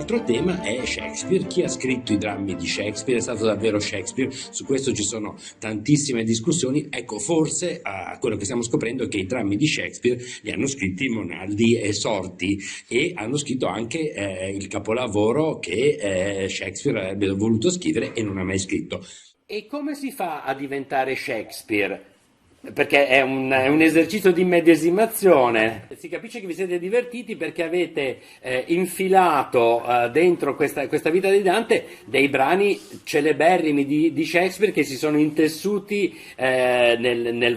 l'altro tema è Shakespeare. Chi ha scritto i drammi di Shakespeare? È stato davvero Shakespeare? Su questo ci sono tantissime discussioni. Ecco, forse quello che stiamo scoprendo è che i drammi di Shakespeare li hanno scritti Monaldi e Sorti, e hanno scritto anche il capolavoro che Shakespeare avrebbe voluto scrivere e non ha mai scritto. E come si fa a diventare Shakespeare? Perché è un esercizio di immedesimazione. Si capisce che vi siete divertiti perché avete infilato dentro questa vita di Dante dei brani celeberrimi di Shakespeare che si sono intessuti nel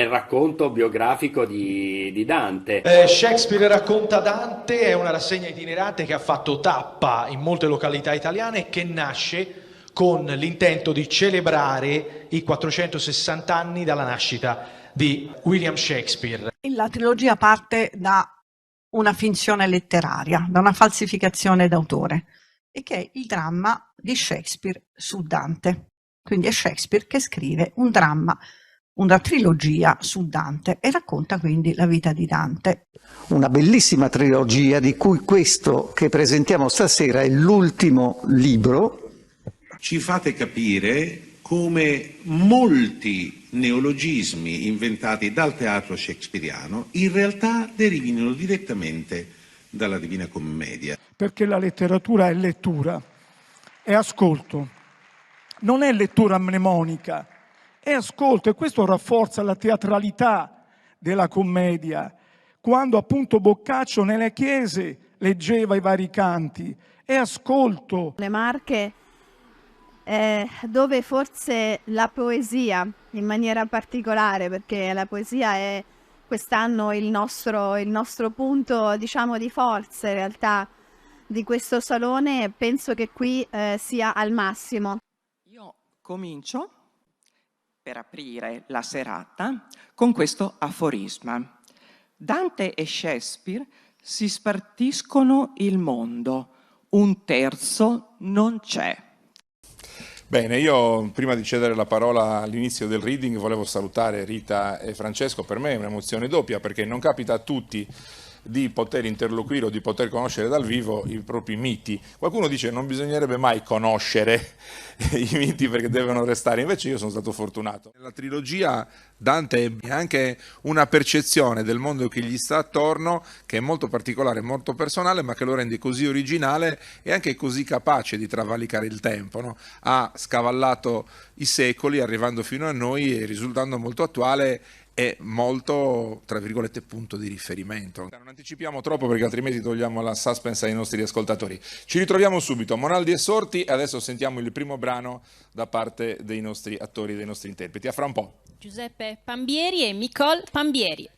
racconto biografico di Dante. Shakespeare racconta Dante è una rassegna itinerante che ha fatto tappa in molte località italiane e che nasce con l'intento di celebrare i 460 anni dalla nascita di William Shakespeare. La trilogia parte da una finzione letteraria, da una falsificazione d'autore, e che è il dramma di Shakespeare su Dante. Quindi è Shakespeare che scrive un dramma, una trilogia su Dante, e racconta quindi la vita di Dante. Una bellissima trilogia di cui questo che presentiamo stasera è l'ultimo libro. Ci fate capire come molti neologismi inventati dal teatro shakespeariano in realtà derivino direttamente dalla Divina Commedia. Perché la letteratura è lettura, è ascolto, non è lettura mnemonica, è ascolto, e questo rafforza la teatralità della commedia. Quando appunto Boccaccio nelle chiese leggeva i vari canti, è ascolto. Le Marche, dove forse la poesia in maniera particolare, perché la poesia è quest'anno il nostro punto, diciamo, di forza in realtà di questo salone, penso che qui sia al massimo. Io comincio per aprire la serata con questo aforisma. Dante e Shakespeare si spartiscono il mondo, un terzo non c'è. Bene, io prima di cedere la parola all'inizio del reading volevo salutare Rita e Francesco. Per me è un'emozione doppia perché non capita a tutti di poter interloquire o di poter conoscere dal vivo i propri miti. Qualcuno dice che non bisognerebbe mai conoscere i miti perché devono restare, invece io sono stato fortunato. Nella trilogia Dante ha anche una percezione del mondo che gli sta attorno che è molto particolare, molto personale, ma che lo rende così originale e anche così capace di travalicare il tempo, no? Ha scavallato i secoli arrivando fino a noi e risultando molto attuale e molto, tra virgolette, punto di riferimento. Non anticipiamo troppo perché altrimenti togliamo la suspense ai nostri ascoltatori. Ci ritroviamo subito, Monaldi e Sorti, e adesso sentiamo il primo brano da parte dei nostri attori, dei nostri interpreti. A fra un po'. Giuseppe Pambieri e Nicole Pambieri.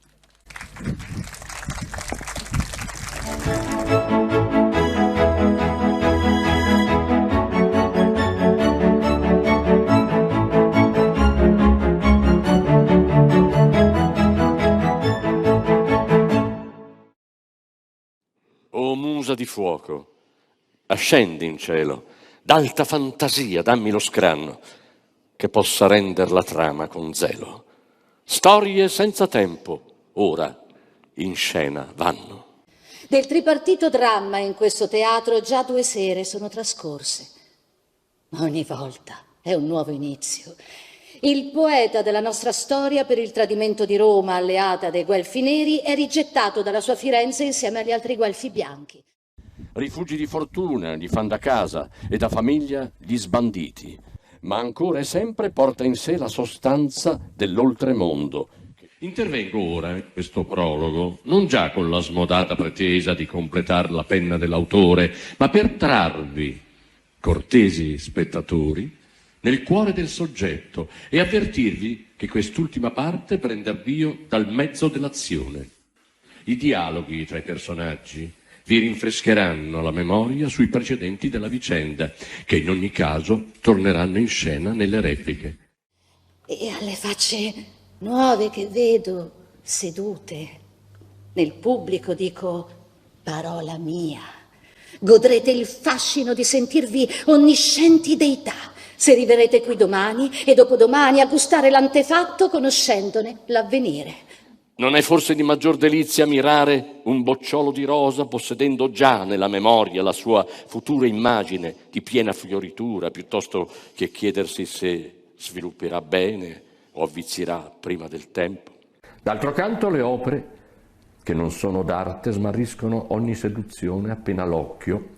O musa di fuoco, ascendi in cielo, d'alta fantasia dammi lo scranno, che possa render la trama con zelo. Storie senza tempo, ora in scena vanno. Del tripartito dramma in questo teatro già 2 sere sono trascorse, ma ogni volta è un nuovo inizio. Il poeta della nostra storia, per il tradimento di Roma alleata dei Guelfi neri, è rigettato dalla sua Firenze insieme agli altri Guelfi bianchi. Rifugi di fortuna gli fan da casa e da famiglia gli sbanditi, ma ancora e sempre porta in sé la sostanza dell'oltremondo. Intervengo ora in questo prologo, non già con la smodata pretesa di completare la penna dell'autore, ma per trarvi, cortesi spettatori, nel cuore del soggetto e avvertirvi che quest'ultima parte prende avvio dal mezzo dell'azione. I dialoghi tra i personaggi vi rinfrescheranno la memoria sui precedenti della vicenda, che in ogni caso torneranno in scena nelle repliche. E alle facce nuove che vedo sedute nel pubblico dico parola mia. Godrete il fascino di sentirvi onniscienti deità. Se arriverete qui domani e dopodomani a gustare l'antefatto conoscendone l'avvenire. Non è forse di maggior delizia mirare un bocciolo di rosa possedendo già nella memoria la sua futura immagine di piena fioritura, piuttosto che chiedersi se svilupperà bene o avvizierà prima del tempo? D'altro canto le opere, che non sono d'arte, smarriscono ogni seduzione appena l'occhio,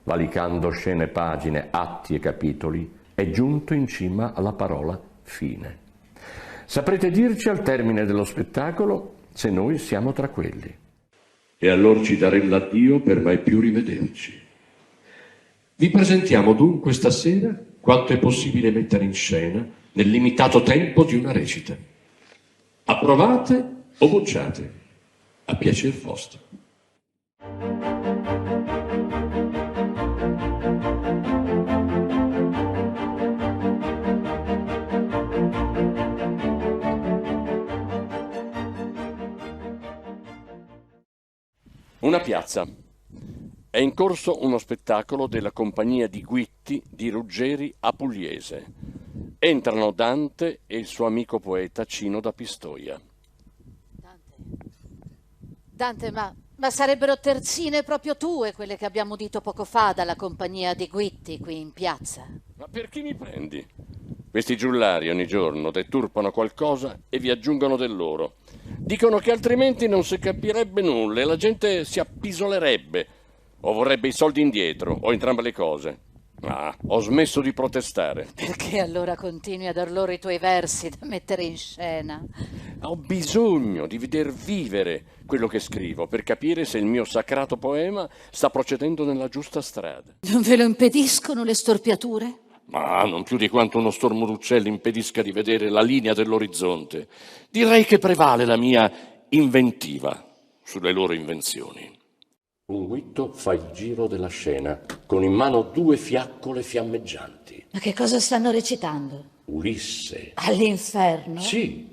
valicando scene, pagine, atti e capitoli, è giunto in cima alla parola fine. Saprete dirci al termine dello spettacolo se noi siamo tra quelli. E allora ci daremo l'addio per mai più rivederci. Vi presentiamo dunque stasera quanto è possibile mettere in scena nel limitato tempo di una recita. Approvate o bocciate, a piacer vostro. Una piazza. È in corso uno spettacolo della compagnia di Guitti di Ruggeri a Pugliese. Entrano Dante e il suo amico poeta Cino da Pistoia. Dante, ma sarebbero terzine proprio tue quelle che abbiamo udito poco fa dalla compagnia di Guitti qui in piazza? Ma per chi mi prendi? Questi giullari ogni giorno deturpano qualcosa e vi aggiungono del loro. Dicono che altrimenti non si capirebbe nulla e la gente si appisolerebbe o vorrebbe i soldi indietro o entrambe le cose. Ah, ho smesso di protestare. Perché allora continui a dar loro i tuoi versi da mettere in scena? Ho bisogno di veder vivere quello che scrivo per capire se il mio sacrato poema sta procedendo nella giusta strada. Non ve lo impediscono le storpiature? Ma non più di quanto uno stormo d'uccelli impedisca di vedere la linea dell'orizzonte. Direi che prevale la mia inventiva sulle loro invenzioni. Un guitto fa il giro della scena, con in mano 2 fiaccole fiammeggianti. Ma che cosa stanno recitando? Ulisse. All'inferno? Sì,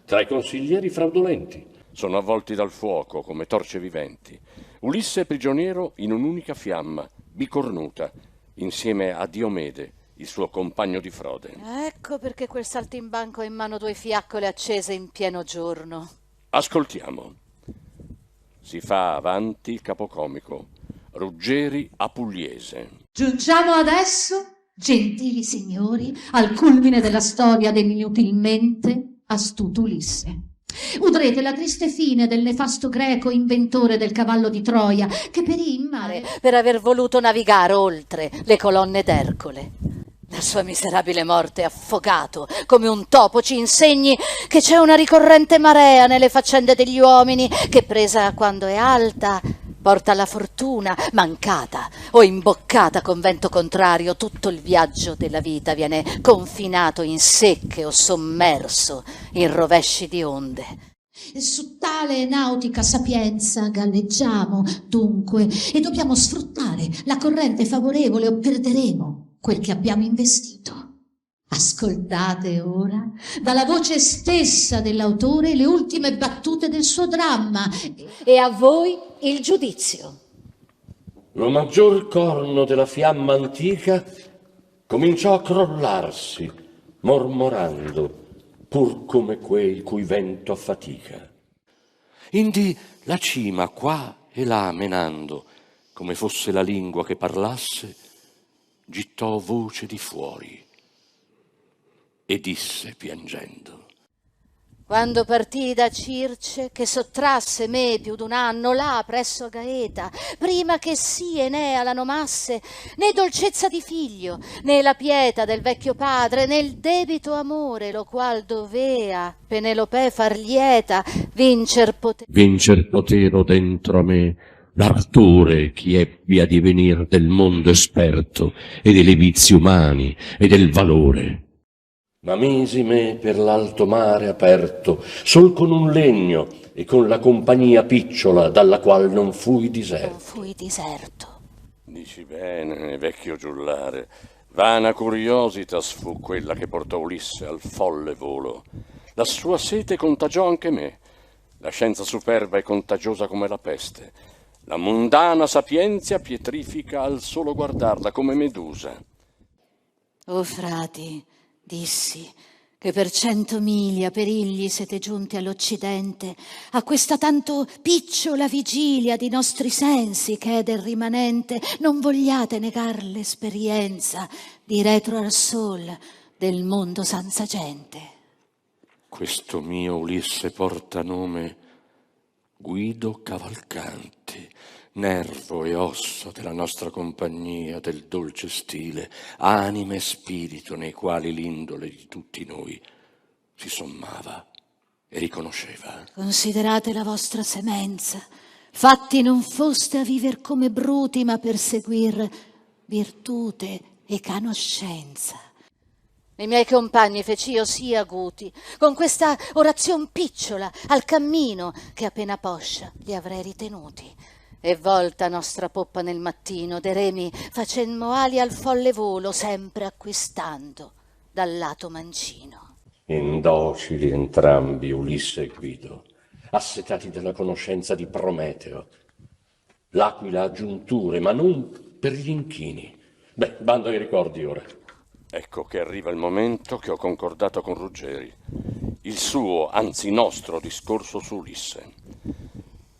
tra i consiglieri fraudolenti. Sono avvolti dal fuoco come torce viventi. Ulisse è prigioniero in un'unica fiamma, bicornuta, insieme a Diomede, il suo compagno di frode. Ecco perché quel saltimbanco ha in mano 2 fiaccole accese in pieno giorno. Ascoltiamo. Si fa avanti il capocomico. Ruggeri a Pugliese. Giungiamo adesso, gentili signori, al culmine della storia dell'inutilmente astuto Ulisse. Udrete la triste fine del nefasto greco inventore del cavallo di Troia, che perì in mare per aver voluto navigare oltre le colonne d'Ercole. La sua miserabile morte affogato come un topo ci insegni che c'è una ricorrente marea nelle faccende degli uomini che, presa quando è alta, porta alla fortuna, mancata o imboccata con vento contrario. Tutto il viaggio della vita viene confinato in secche o sommerso in rovesci di onde. Su tale nautica sapienza galleggiamo, dunque, e dobbiamo sfruttare la corrente favorevole o perderemo quel che abbiamo investito. Ascoltate ora, dalla voce stessa dell'autore, le ultime battute del suo dramma. E a voi il giudizio. Lo maggior corno della fiamma antica cominciò a crollarsi, mormorando, pur come quei cui vento affatica. Indi la cima qua e là menando, come fosse la lingua che parlasse, gittò voce di fuori e disse piangendo: Quando partii da Circe, che sottrasse me più d'un anno là presso Gaeta, prima che sì Enea la nomasse, né dolcezza di figlio, né la pietà del vecchio padre, né il debito amore, lo qual dovea Penelope far lieta, vincer potero dentro a me l'artore chi ebbi a divenir del mondo esperto e delle vizi umani e del valore. Ma misi me per l'alto mare aperto, sol con un legno e con la compagnia picciola dalla qual non fui diserto. Dici bene, vecchio giullare. Vana curiositas fu quella che portò Ulisse al folle volo. La sua sete contagiò anche me. La scienza superba è contagiosa come la peste. La mondana sapienza pietrifica al solo guardarla come Medusa. O frati, dissi, che per 100 miglia perigli siete giunti all'Occidente, a questa tanto picciola vigilia di nostri sensi che è del rimanente, non vogliate negar l'esperienza di retro al sol del mondo senza gente. Questo mio Ulisse porta nome Guido Cavalcanti, nervo e ossa della nostra compagnia, del dolce stile, anima e spirito nei quali l'indole di tutti noi si sommava e riconosceva. Considerate la vostra semenza, fatti non foste a viver come bruti, ma per seguir virtute e conoscenza. I miei compagni feci io sì aguti, con questa orazione picciola al cammino che appena poscia li avrei ritenuti. E volta nostra poppa nel mattino, de remi facemmo ali al folle volo, sempre acquistando dal lato mancino. Indocili entrambi, Ulisse e Guido, assetati dalla conoscenza di Prometeo. L'aquila ha giunture, ma non per gli inchini. Beh, bando ai ricordi ora. Ecco che arriva il momento che ho concordato con Ruggeri, il suo, anzi nostro, discorso su Ulisse.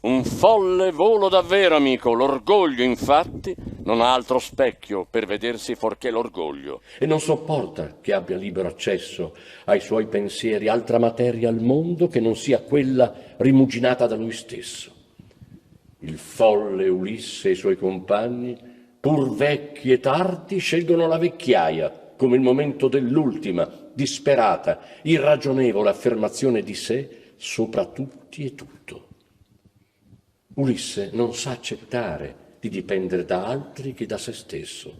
Un folle volo davvero, amico. L'orgoglio, infatti, non ha altro specchio per vedersi forché l'orgoglio. E non sopporta che abbia libero accesso ai suoi pensieri altra materia al mondo che non sia quella rimuginata da lui stesso. Il folle Ulisse e i suoi compagni, pur vecchi e tardi, scelgono la vecchiaia come il momento dell'ultima, disperata, irragionevole affermazione di sé sopra tutti e tutto. Ulisse non sa accettare di dipendere da altri che da se stesso.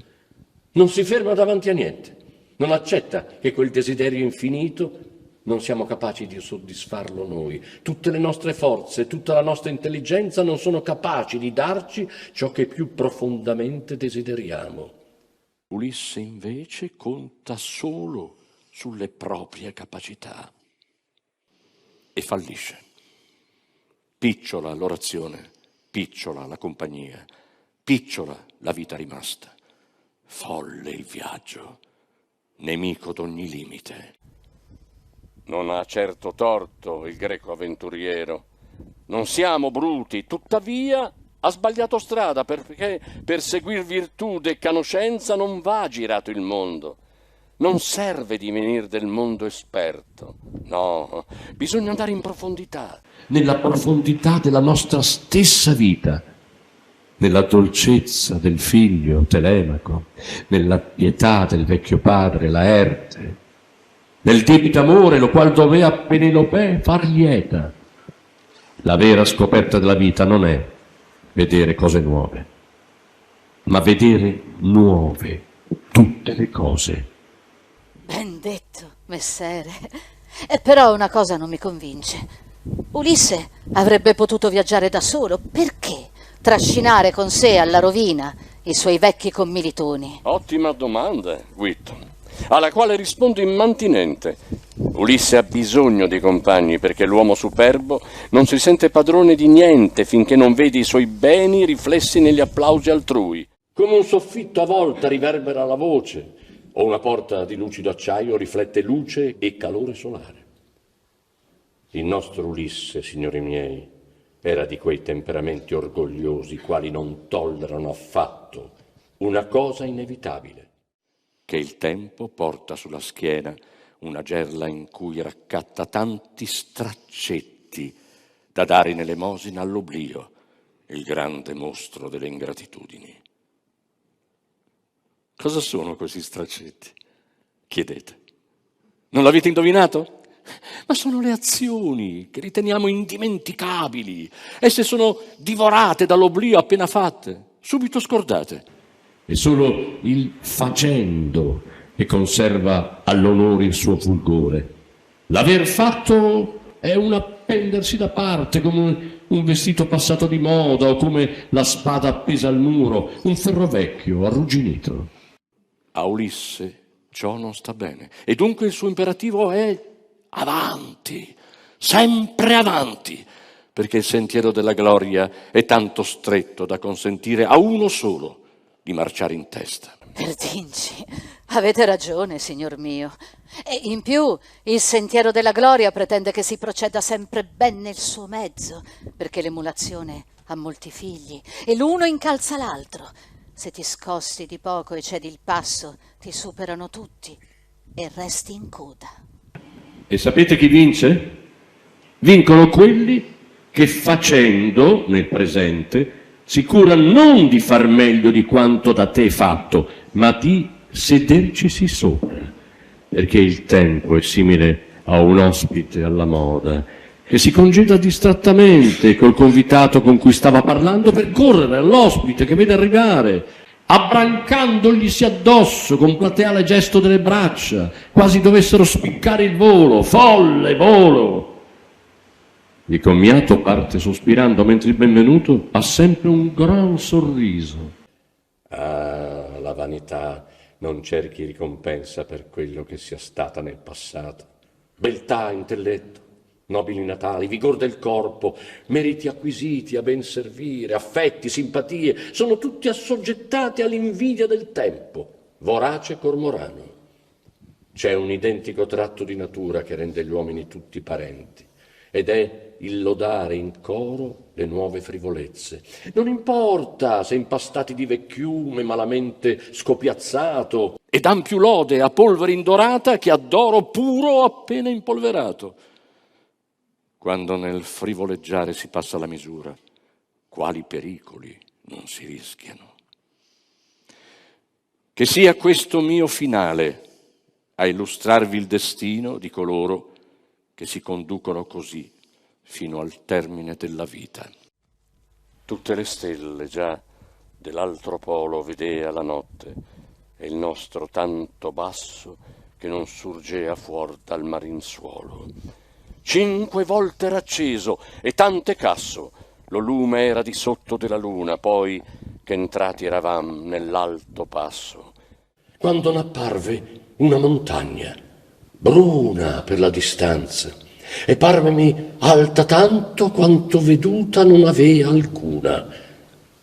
Non si ferma davanti a niente, non accetta che quel desiderio infinito non siamo capaci di soddisfarlo noi. Tutte le nostre forze, tutta la nostra intelligenza non sono capaci di darci ciò che più profondamente desideriamo. Ulisse invece conta solo sulle proprie capacità e fallisce. Picciola l'orazione, picciola la compagnia, picciola la vita rimasta, folle il viaggio, nemico d'ogni limite. Non ha certo torto il greco avventuriero, non siamo bruti, tuttavia ha sbagliato strada perché per seguir virtù e conoscenza non va girato il mondo. Non serve divenire del mondo esperto, no, bisogna andare in profondità. Nella profondità della nostra stessa vita, nella dolcezza del figlio Telemaco, nella pietà del vecchio padre Laerte, nel debito amore lo qual dovea Penelope far lieta. La vera scoperta della vita non è vedere cose nuove, ma vedere nuove tutte le cose. Ben detto, messere. E però una cosa non mi convince. Ulisse avrebbe potuto viaggiare da solo. Perché trascinare con sé alla rovina i suoi vecchi commilitoni? Ottima domanda, Whitton, alla quale rispondo immantinente. Ulisse ha bisogno di compagni perché l'uomo superbo non si sente padrone di niente finché non vede i suoi beni riflessi negli applausi altrui. Come un soffitto a volta riverbera la voce, o una porta di lucido acciaio riflette luce e calore solare. Il nostro Ulisse, signori miei, era di quei temperamenti orgogliosi quali non tollerano affatto una cosa inevitabile. Che il tempo porta sulla schiena una gerla in cui raccatta tanti straccetti da dare in elemosina all'oblio, il grande mostro delle ingratitudini. Cosa sono questi straccetti? Chiedete. Non l'avete indovinato? Ma sono le azioni che riteniamo indimenticabili. Esse sono divorate dall'oblio appena fatte, subito scordate. È solo il facendo che conserva all'onore il suo fulgore. L'aver fatto è un appendersi da parte, come un vestito passato di moda o come la spada appesa al muro, un ferro vecchio, arrugginito. A Ulisse ciò non sta bene e dunque il suo imperativo è avanti, sempre avanti, perché il sentiero della gloria è tanto stretto da consentire a uno solo di marciare in testa. Verdinci, avete ragione, signor mio. E in più, il sentiero della gloria pretende che si proceda sempre ben nel suo mezzo, perché l'emulazione ha molti figli e l'uno incalza l'altro. Se ti scossi di poco e cedi il passo, ti superano tutti e resti in coda. E sapete chi vince? Vincono quelli che facendo nel presente si curano non di far meglio di quanto da te fatto, ma di sedercisi sopra, perché il tempo è simile a un ospite alla moda che si congeda distrattamente col convitato con cui stava parlando per correre all'ospite che vede arrivare, abbrancandogli addosso con plateale gesto delle braccia, quasi dovessero spiccare il volo, folle volo. Il commiato parte sospirando, mentre il benvenuto ha sempre un gran sorriso. Ah, la vanità, non cerchi ricompensa per quello che sia stata nel passato. Beltà, intelletto, nobili natali, vigor del corpo, meriti acquisiti a ben servire, affetti, simpatie, sono tutti assoggettati all'invidia del tempo, vorace cormorano. C'è un identico tratto di natura che rende gli uomini tutti parenti, ed è il lodare in coro le nuove frivolezze. Non importa se impastati di vecchiume, malamente scopiazzato, e dan più lode a polvere indorata che a d'oro puro appena impolverato. Quando nel frivoleggiare si passa la misura, quali pericoli non si rischiano. Che sia questo mio finale a illustrarvi il destino di coloro che si conducono così fino al termine della vita. Tutte le stelle già dell'altro polo vedea la notte, e il nostro tanto basso che non surgea fuor dal marinsuolo. 5 volte era acceso e tante casso, lo lume era di sotto della luna, poi che entrati eravam nell'alto passo. Quando n'apparve una montagna, bruna per la distanza, e parvemi alta tanto quanto veduta non avea alcuna.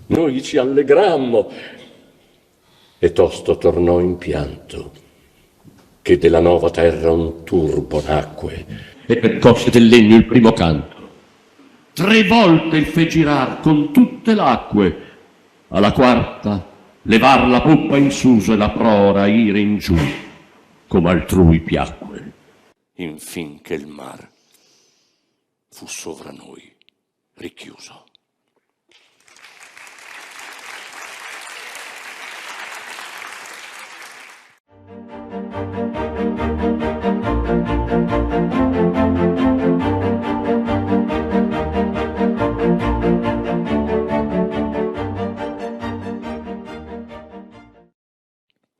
Noi ci allegrammo, e tosto tornò in pianto, che della nuova terra un turbo nacque, e percosse del legno il primo canto. 3 volte il fe girar con tutte l'acque, alla quarta levar la poppa in suso e la prora ire in giù, come altrui piacque. Infin che il mar fu sovra noi richiuso.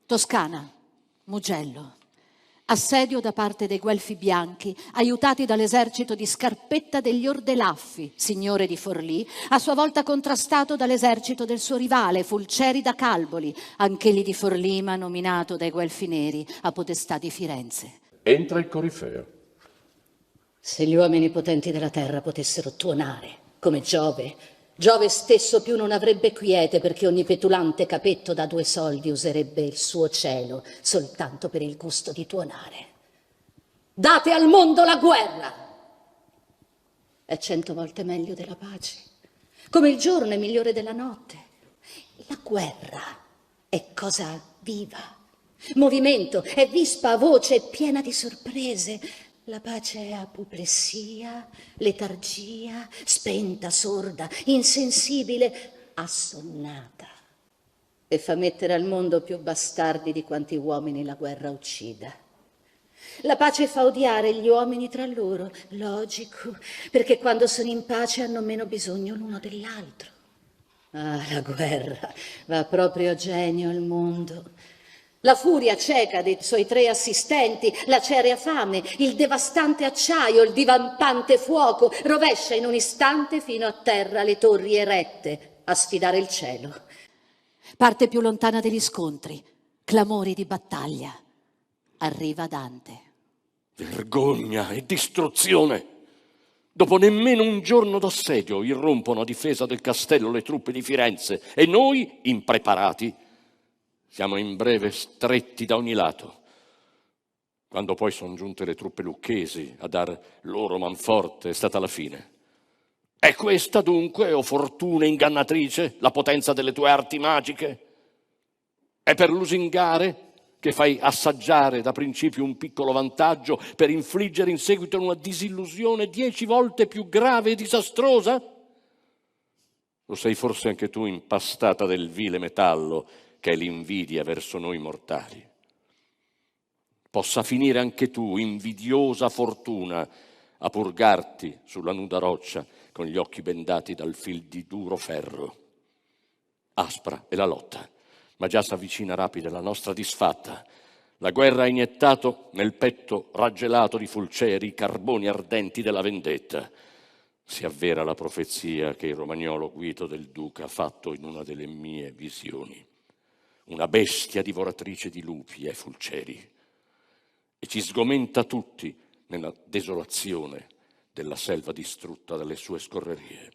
Toscana, Mugello. Assedio da parte dei Guelfi bianchi, aiutati dall'esercito di Scarpetta degli Ordelaffi, signore di Forlì, a sua volta contrastato dall'esercito del suo rivale, Fulcerida Calboli, anch'egli di Forlì, ma nominato dai Guelfi neri a potestà di Firenze. Entra il corifeo. Se gli uomini potenti della terra potessero tuonare, come Giove, Giove stesso più non avrebbe quiete, perché ogni petulante capetto da 2 soldi userebbe il suo cielo soltanto per il gusto di tuonare. Date al mondo la guerra! È 100 volte meglio della pace, come il giorno è migliore della notte. La guerra è cosa viva, movimento, è vispa a voce, è piena di sorprese. La pace è apoplessia, letargia, spenta, sorda, insensibile, assonnata, e fa mettere al mondo più bastardi di quanti uomini la guerra uccida. La pace fa odiare gli uomini tra loro, logico, perché quando sono in pace hanno meno bisogno l'uno dell'altro. Ah, la guerra va proprio a genio al mondo. La furia cieca dei suoi 3 assistenti, la cerea fame, il devastante acciaio, il divampante fuoco, rovescia in un istante fino a terra le torri erette a sfidare il cielo. Parte più lontana degli scontri, clamori di battaglia. Arriva Dante. Vergogna e distruzione! Dopo nemmeno un giorno d'assedio irrompono a difesa del castello le truppe di Firenze, e noi, impreparati, Siamo in breve stretti da ogni lato. Quando poi sono giunte le truppe lucchesi a dar loro manforte, è stata la fine. È questa dunque, o fortuna ingannatrice, la potenza delle tue arti magiche? È per lusingare che fai assaggiare da principio un piccolo vantaggio per infliggere in seguito una disillusione 10 volte più grave e disastrosa? Lo sei forse anche tu, impastata del vile metallo che è l'invidia verso noi mortali. Possa finire anche tu, invidiosa fortuna, a purgarti sulla nuda roccia con gli occhi bendati dal fil di duro ferro. Aspra è la lotta, ma già s'avvicina rapida la nostra disfatta. La guerra ha iniettato nel petto raggelato di fulceri i carboni ardenti della vendetta. Si avvera la profezia che il romagnolo Guido del Duca ha fatto in una delle mie visioni. Una bestia divoratrice di lupi e fulceri. E ci sgomenta tutti nella desolazione della selva distrutta dalle sue scorrerie.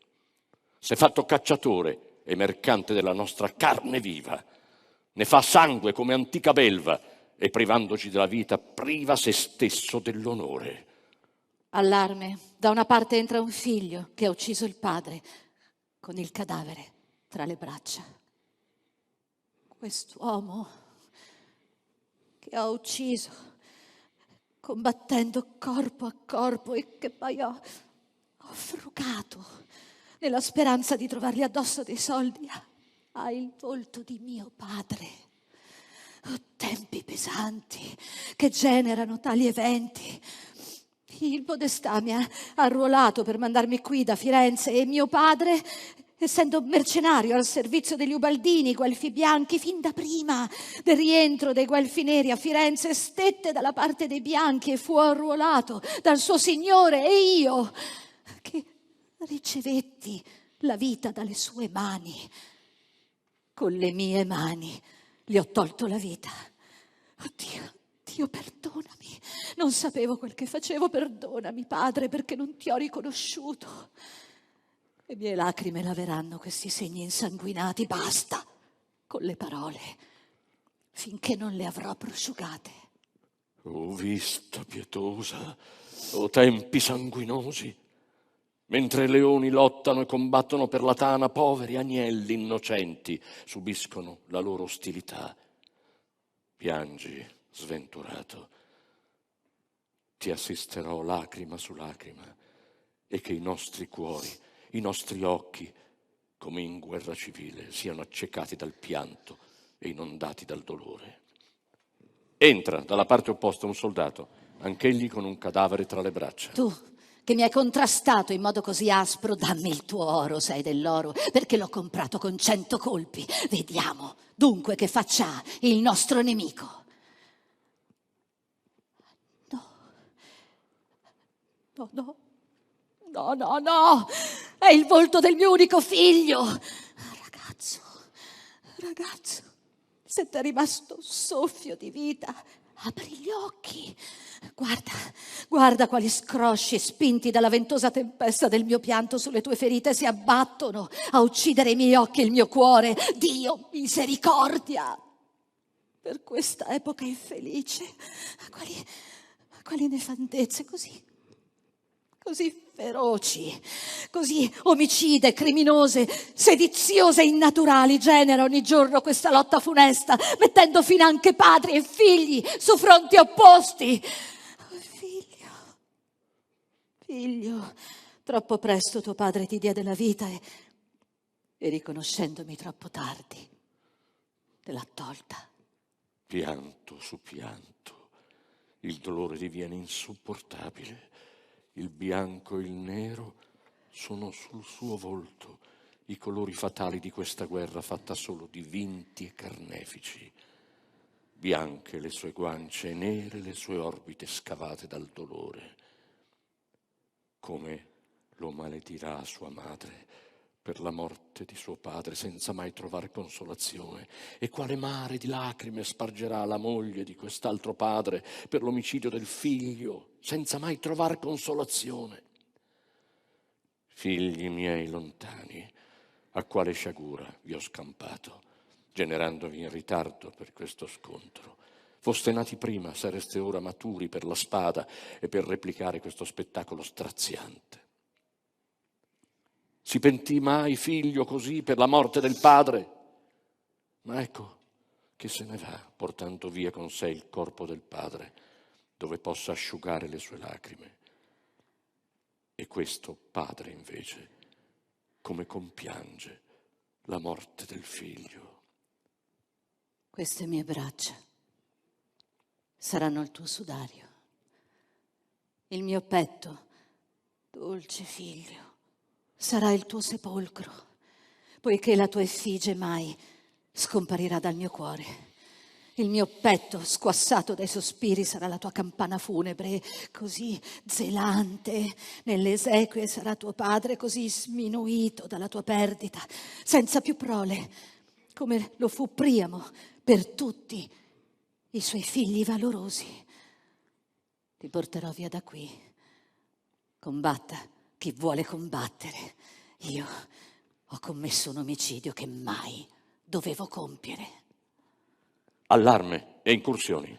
S'è fatto cacciatore e mercante della nostra carne viva. Ne fa sangue come antica belva e privandoci della vita priva se stesso dell'onore. Allarme. Da una parte entra un figlio che ha ucciso il padre con il cadavere tra le braccia. Quest'uomo che ho ucciso combattendo corpo a corpo e che poi ho frugato nella speranza di trovargli addosso dei soldi, ha il volto di mio padre. Oh, tempi pesanti che generano tali eventi. Il podestà mi ha arruolato per mandarmi qui da Firenze e mio padre, essendo mercenario al servizio degli Ubaldini, Guelfi bianchi, fin da prima del rientro dei Guelfi neri a Firenze, stette dalla parte dei bianchi e fu arruolato dal suo signore, e io, che ricevetti la vita dalle sue mani, con le mie mani gli ho tolto la vita. Oddio, Dio, perdonami, non sapevo quel che facevo, perdonami, padre, perché non ti ho riconosciuto. Le mie lacrime laveranno questi segni insanguinati, basta con le parole, finché non le avrò prosciugate. O vista pietosa, o tempi sanguinosi, mentre leoni lottano e combattono per la tana, poveri agnelli innocenti subiscono la loro ostilità. Piangi, sventurato, ti assisterò lacrima su lacrima, e che i nostri cuori, i nostri occhi, come in guerra civile, siano accecati dal pianto e inondati dal dolore. Entra dalla parte opposta un soldato, anch'egli con un cadavere tra le braccia. Tu, che mi hai contrastato in modo così aspro, dammi il tuo oro, se hai dell'oro, perché l'ho comprato con 100 colpi. Vediamo dunque che faccia il nostro nemico. No, è il volto del mio unico figlio. Ragazzo, se t'è rimasto un soffio di vita, apri gli occhi. Guarda quali scrosci, spinti dalla ventosa tempesta del mio pianto sulle tue ferite, si abbattono a uccidere i miei occhi e il mio cuore. Dio, misericordia per questa epoca infelice. Quali nefandezze così feroci, così omicide, criminose, sediziose e innaturali genera ogni giorno questa lotta funesta, mettendo fine anche padri e figli su fronti opposti. Oh, figlio, troppo presto tuo padre ti diede la vita e riconoscendomi troppo tardi te l'ha tolta. Pianto su pianto, il dolore diviene insopportabile. Il bianco e il nero sono sul suo volto, i colori fatali di questa guerra fatta solo di vinti e carnefici. Bianche le sue guance e nere le sue orbite scavate dal dolore. Come lo maledirà sua madre per la morte di suo padre senza mai trovare consolazione, e quale mare di lacrime spargerà la moglie di quest'altro padre per l'omicidio del figlio senza mai trovare consolazione. Figli miei lontani, a quale sciagura vi ho scampato? generandovi in ritardo per questo scontro. Foste nati prima, sareste ora maturi per la spada e per replicare questo spettacolo straziante. Si pentì mai figlio così per la morte del padre? Ma ecco che se ne va, portando via con sé il corpo del padre, dove possa asciugare le sue lacrime. E questo padre, invece, come compiange la morte del figlio. Queste mie braccia saranno il tuo sudario, il mio petto, dolce figlio, sarà il tuo sepolcro, poiché la tua effigie mai scomparirà dal mio cuore. Il mio petto, squassato dai sospiri, sarà la tua campana funebre, così zelante. Nelle esequie sarà tuo padre, così sminuito dalla tua perdita, senza più prole, come lo fu Priamo per tutti i suoi figli valorosi. Ti porterò via da qui. Combatta chi vuole combattere. Io ho commesso un omicidio che mai dovevo compiere. Allarme e incursioni.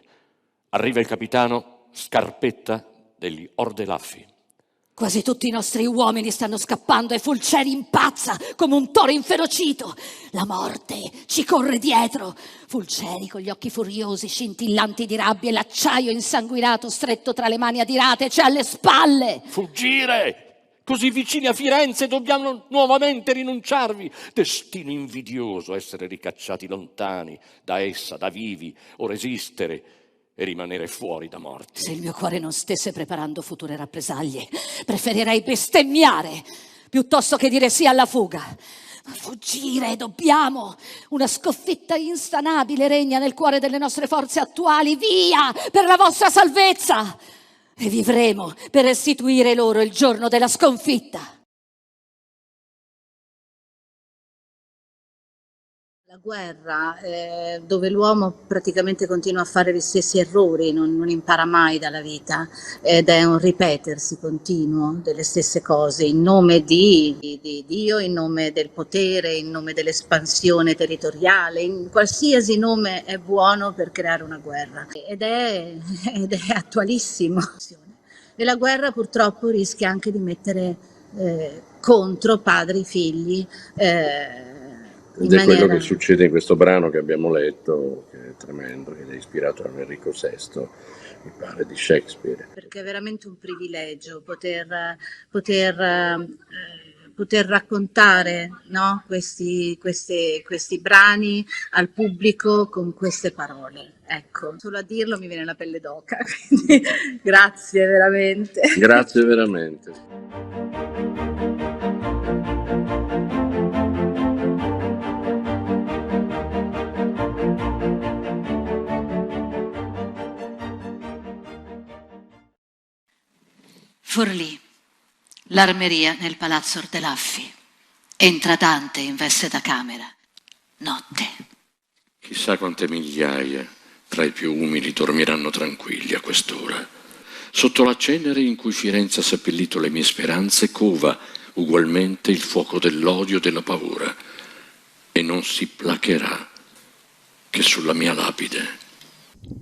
Arriva il capitano Scarpetta degli Ordelaffi. Quasi tutti i nostri uomini stanno scappando e Fulceri impazza come un toro inferocito. La morte ci corre dietro. Fulceri con gli occhi furiosi, scintillanti di rabbia e l'acciaio insanguinato stretto tra le mani adirate c'è alle spalle. Fuggire! Così vicini a Firenze dobbiamo nuovamente rinunciarvi. Destino invidioso essere ricacciati lontani da essa, da vivi, o resistere e rimanere fuori da morti. Se il mio cuore non stesse preparando future rappresaglie, preferirei bestemmiare piuttosto che dire sì alla fuga. Ma fuggire dobbiamo. Una sconfitta insanabile regna nel cuore delle nostre forze attuali. Via per la vostra salvezza! E vivremo per restituire loro il giorno della sconfitta. La guerra, dove l'uomo praticamente continua a fare gli stessi errori, non impara mai dalla vita, ed è un ripetersi continuo delle stesse cose in nome di Dio, in nome del potere, in nome dell'espansione territoriale, in qualsiasi nome è buono per creare una guerra ed è attualissimo. E la guerra purtroppo rischia anche di mettere contro padri, figli, ed è quello che succede in questo brano che abbiamo letto, che è tremendo, che è ispirato a Enrico VI, mi pare, di Shakespeare. Perché è veramente un privilegio poter raccontare, no, questi brani al pubblico con queste parole. Ecco, solo a dirlo mi viene la pelle d'oca, quindi grazie veramente. Grazie veramente. Forlì, l'Armeria nel palazzo Ordelaffi. Entra Dante in veste da camera. Notte. Chissà quante migliaia tra i più umili dormiranno tranquilli a quest'ora. Sotto la cenere in cui Firenze ha seppellito le mie speranze cova ugualmente il fuoco dell'odio e della paura e non si placherà che sulla mia lapide.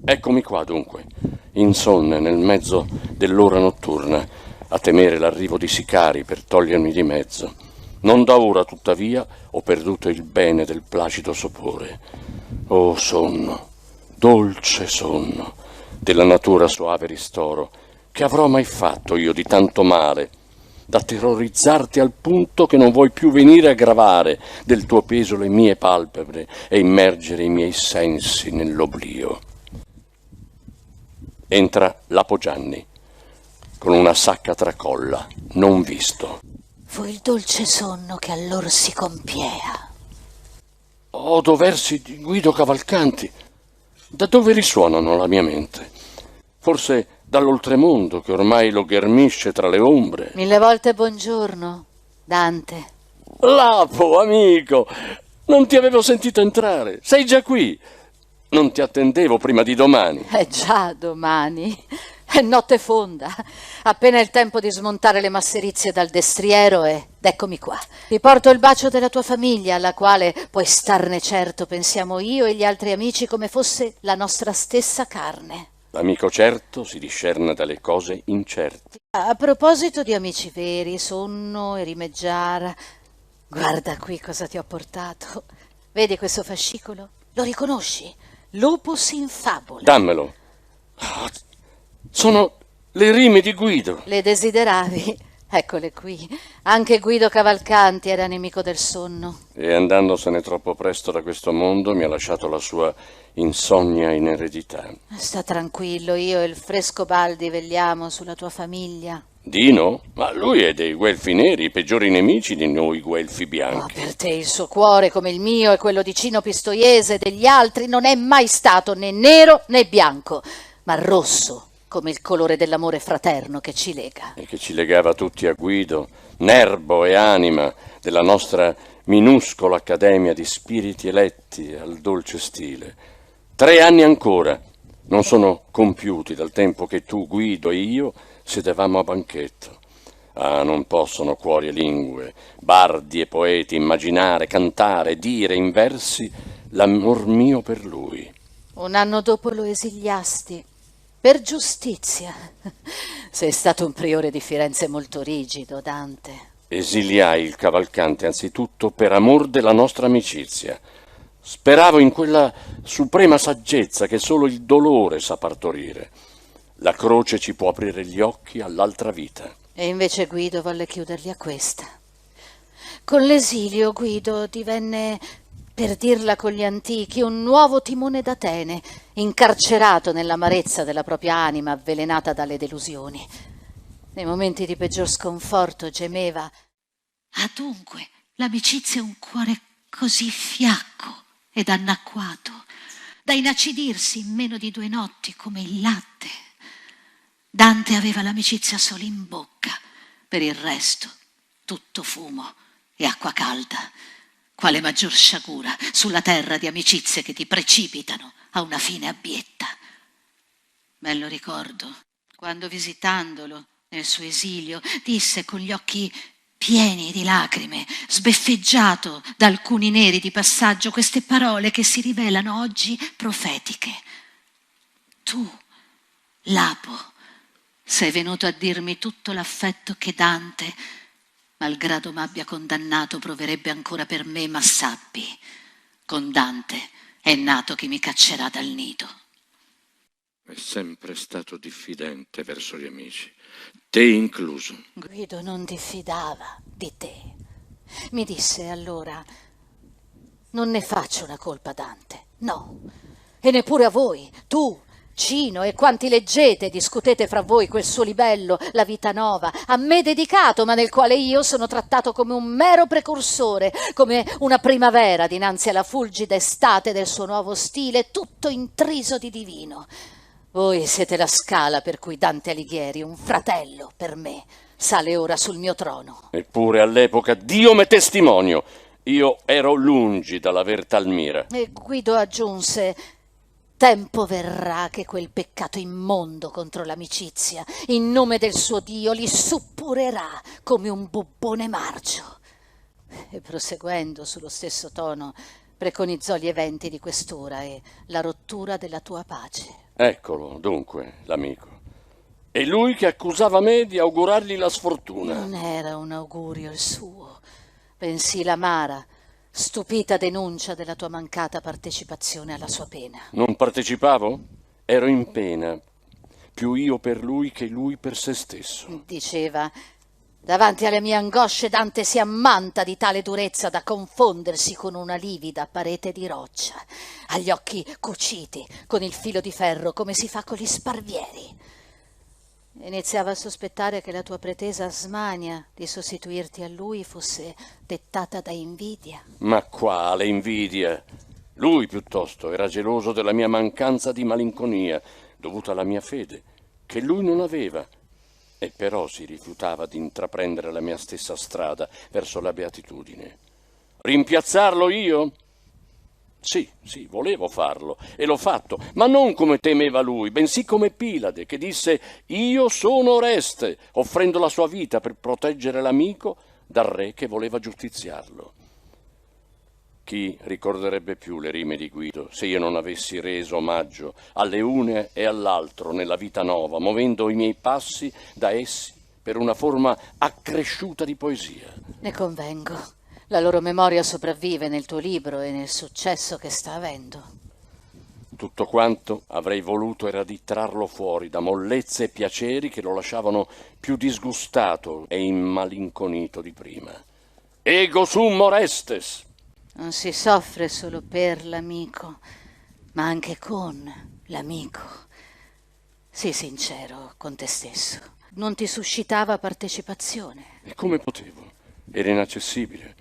Eccomi qua dunque, insonne nel mezzo dell'ora notturna, a temere l'arrivo di sicari per togliermi di mezzo. Non da ora, tuttavia, ho perduto il bene del placido sopore. Oh sonno, dolce sonno, della natura soave ristoro, che avrò mai fatto io di tanto male, da terrorizzarti al punto che non vuoi più venire a gravare del tuo peso le mie palpebre e immergere i miei sensi nell'oblio. Entra Lapo Gianni, con una sacca tracolla, non visto. Fu il dolce sonno che allor si compiea. Odo versi di Guido Cavalcanti. Da dove risuonano la mia mente? Forse dall'oltremondo che ormai lo ghermisce tra le ombre. 1000 volte buongiorno, Dante. Lapo, amico, non ti avevo sentito entrare. Sei già qui. Non ti attendevo prima di domani. È già domani. È notte fonda. Appena il tempo di smontare le masserizie dal destriero e eccomi qua. Ti porto il bacio della tua famiglia, alla quale puoi starne certo, pensiamo io e gli altri amici, come fosse la nostra stessa carne. L'amico certo si discerna dalle cose incerte. A proposito di amici veri, Sonno e Rimeggiara, guarda qui cosa ti ho portato. Vedi questo fascicolo? Lo riconosci? Lupus in fabula. Dammelo. Sono le rime di Guido. Le desideravi? Eccole qui. Anche Guido Cavalcanti era nemico del sonno. E andandosene troppo presto da questo mondo mi ha lasciato la sua insonnia in eredità. Sta tranquillo, io e il Frescobaldi vegliamo sulla tua famiglia. Dino? Ma lui è dei guelfi neri, i peggiori nemici di noi guelfi bianchi. Per te il suo cuore, come il mio e quello di Cino Pistoiese e degli altri, non è mai stato né nero né bianco, ma rosso, come il colore dell'amore fraterno che ci lega. E che ci legava tutti a Guido, nervo e anima della nostra minuscola accademia di spiriti eletti al dolce stile. 3 anni ancora non sono compiuti dal tempo che tu, Guido e io sedevamo a banchetto. Ah, non possono cuori e lingue, bardi e poeti immaginare, cantare, dire in versi l'amor mio per lui. 1 anno dopo lo esiliasti. Per giustizia. Sei stato un priore di Firenze molto rigido, Dante. Esiliai il Cavalcante anzitutto per amor della nostra amicizia. Speravo in quella suprema saggezza che solo il dolore sa partorire. La croce ci può aprire gli occhi all'altra vita. E invece Guido volle chiuderli a questa. Con l'esilio Guido divenne, per dirla con gli antichi, un nuovo Timone d'Atene, incarcerato nell'amarezza della propria anima avvelenata dalle delusioni. Nei momenti di peggior sconforto gemeva: Ah, dunque, l'amicizia è un cuore così fiacco ed annacquato da inacidirsi in meno di 2 notti come il latte. Dante aveva l'amicizia solo in bocca, per il resto tutto fumo e acqua calda. Quale maggior sciagura sulla terra di amicizie che ti precipitano a una fine abietta. Me lo ricordo, quando visitandolo nel suo esilio disse con gli occhi pieni di lacrime, sbeffeggiato da alcuni neri di passaggio, queste parole che si rivelano oggi profetiche. Tu, Lapo, sei venuto a dirmi tutto l'affetto che Dante, malgrado m'abbia condannato, proverebbe ancora per me, ma sappi, con Dante è nato chi mi caccerà dal nido. È sempre stato diffidente verso gli amici, te incluso. Guido non diffidava di te. Mi disse allora: non ne faccio una colpa a Dante, no, e neppure a voi, tu, Cino e quanti leggete e discutete fra voi quel suo libello, La vita nova, a me dedicato, ma nel quale io sono trattato come un mero precursore, come una primavera dinanzi alla fulgida estate del suo nuovo stile, tutto intriso di divino. Voi siete la scala per cui Dante Alighieri, un fratello per me, sale ora sul mio trono. Eppure all'epoca Dio m'è testimonio, io ero lungi dall'aver tal mira. E Guido aggiunse: tempo verrà che quel peccato immondo contro l'amicizia, in nome del suo Dio, li suppurerà come un bubbone marcio. E proseguendo sullo stesso tono, preconizzò gli eventi di quest'ora e la rottura della tua pace. Eccolo, dunque, l'amico. E lui che accusava me di augurargli la sfortuna. Non era un augurio il suo, bensì l'amara, stupita denuncia della tua mancata partecipazione alla sua pena. Non partecipavo? Ero in pena, più io per lui che lui per se stesso. Diceva: davanti alle mie angosce Dante si ammanta di tale durezza da confondersi con una livida parete di roccia, agli occhi cuciti con il filo di ferro come si fa con gli sparvieri. Iniziava a sospettare che la tua pretesa smania di sostituirti a lui fosse dettata da invidia. Ma quale invidia? Lui piuttosto era geloso della mia mancanza di malinconia, dovuta alla mia fede, che lui non aveva, e però si rifiutava di intraprendere la mia stessa strada verso la beatitudine. Rimpiazzarlo io? Sì, volevo farlo, e l'ho fatto, ma non come temeva lui, bensì come Pilade, che disse: io sono Oreste, offrendo la sua vita per proteggere l'amico dal re che voleva giustiziarlo. Chi ricorderebbe più le rime di Guido se io non avessi reso omaggio alle une e all'altro nella vita nuova, muovendo i miei passi da essi per una forma accresciuta di poesia? Ne convengo. La loro memoria sopravvive nel tuo libro e nel successo che sta avendo. Tutto quanto avrei voluto era di trarlo fuori da mollezze e piaceri che lo lasciavano più disgustato e immalinconito di prima. Ego sum orestes! Non si soffre solo per l'amico, ma anche con l'amico. Sii sincero con te stesso. Non ti suscitava partecipazione. E come potevo? Era inaccessibile.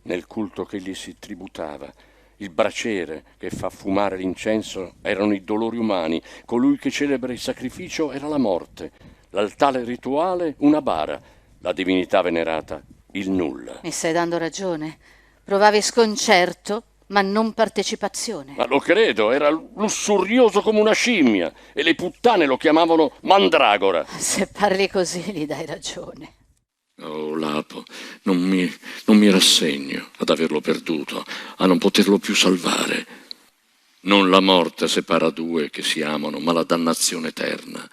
Nel culto che gli si tributava, il braciere che fa fumare l'incenso erano i dolori umani, colui che celebra il sacrificio era la morte, l'altare rituale una bara, la divinità venerata il nulla. Mi stai dando ragione. Provavi sconcerto, ma non partecipazione. Ma lo credo, era lussurioso come una scimmia e le puttane lo chiamavano mandragora. Se parli così gli dai ragione. Oh, Lapo, non mi rassegno ad averlo perduto, a non poterlo più salvare. Non la morte separa due che si amano, ma la dannazione eterna.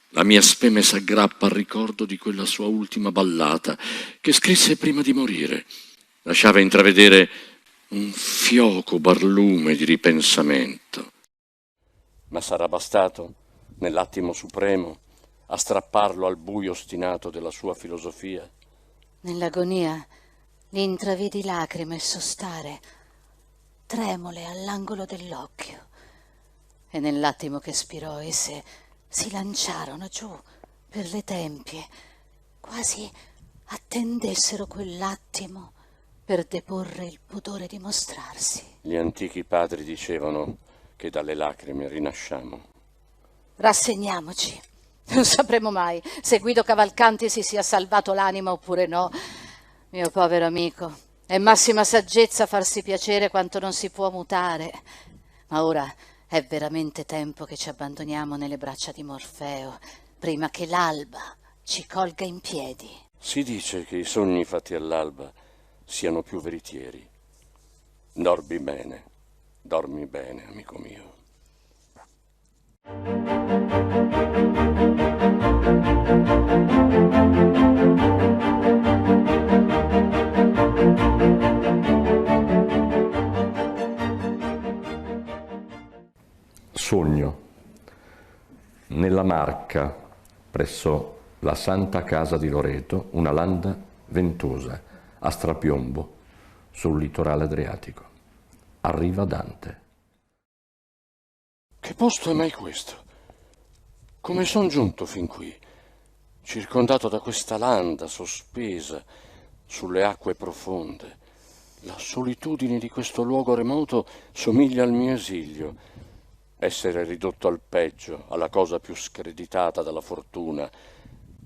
La mia speme s'aggrappa al ricordo di quella sua ultima ballata che scrisse prima di morire. Lasciava intravedere un fioco barlume di ripensamento. Ma sarà bastato, nell'attimo supremo, a strapparlo al buio ostinato della sua filosofia? Nell'agonia gli intravidi lacrime sostare, tremole all'angolo dell'occhio, e nell'attimo che spirò esse si lanciarono giù per le tempie, quasi attendessero quell'attimo per deporre il pudore di mostrarsi. Gli antichi padri dicevano che dalle lacrime rinasciamo. Rassegniamoci. Non sapremo mai se Guido Cavalcanti si sia salvato l'anima oppure no. Mio povero amico, è massima saggezza farsi piacere quanto non si può mutare. Ma ora è veramente tempo che ci abbandoniamo nelle braccia di Morfeo, prima che l'alba ci colga in piedi. Si dice che i sogni fatti all'alba siano più veritieri. Dormi bene, amico mio. Sogno. Nella Marca, presso la Santa Casa di Loreto, una landa ventosa, a strapiombo, sul litorale adriatico. Arriva Dante. Che posto è mai questo? Come son giunto fin qui, circondato da questa landa sospesa sulle acque profonde? La solitudine di questo luogo remoto somiglia al mio esilio. Essere ridotto al peggio, alla cosa più screditata dalla fortuna,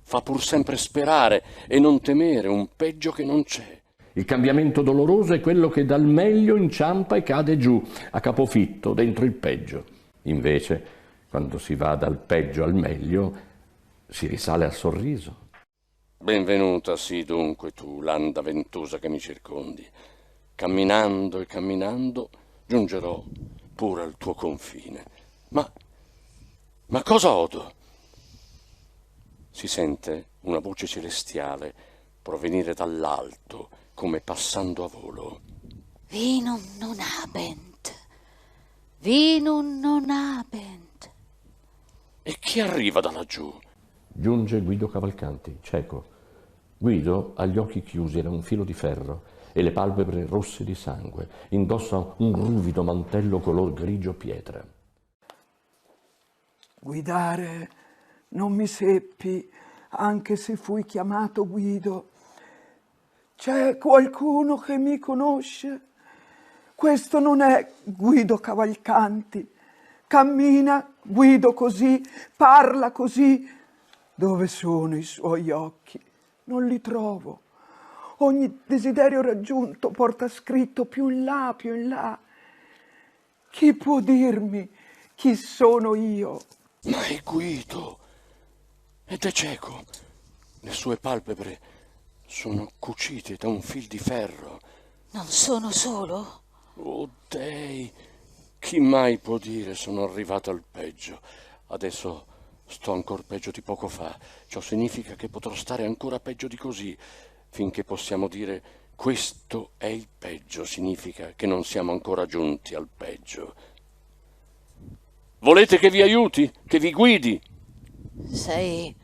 fa pur sempre sperare e non temere un peggio che non c'è. Il cambiamento doloroso è quello che dal meglio inciampa e cade giù, a capofitto, dentro il peggio. Invece, quando si va dal peggio al meglio, si risale al sorriso. Benvenuta sii dunque tu, landa ventosa che mi circondi. Camminando e camminando, giungerò pure al tuo confine. Ma cosa odo? Si sente una voce celestiale provenire dall'alto, come passando a volo. Vinum non habent, vinum non habent. E chi arriva da laggiù? Giunge Guido Cavalcanti, cieco. Guido ha gli occhi chiusi da un filo di ferro e le palpebre rosse di sangue. Indossa un ruvido mantello color grigio pietra. Guidare non mi seppi, anche se fui chiamato Guido. C'è qualcuno che mi conosce? Questo non è Guido Cavalcanti. Cammina Guido così, parla così. Dove sono i suoi occhi? Non li trovo. Ogni desiderio raggiunto porta scritto più in là, più in là. Chi può dirmi chi sono io? Ma è Guido ed è cieco. Le sue palpebre sono cucite da un fil di ferro. Non sono solo? Oh dei, chi mai può dire sono arrivato al peggio? Adesso sto ancora peggio di poco fa. Ciò significa che potrò stare ancora peggio di così. Finché possiamo dire questo è il peggio, significa che non siamo ancora giunti al peggio. Volete che vi aiuti? Che vi guidi? Sei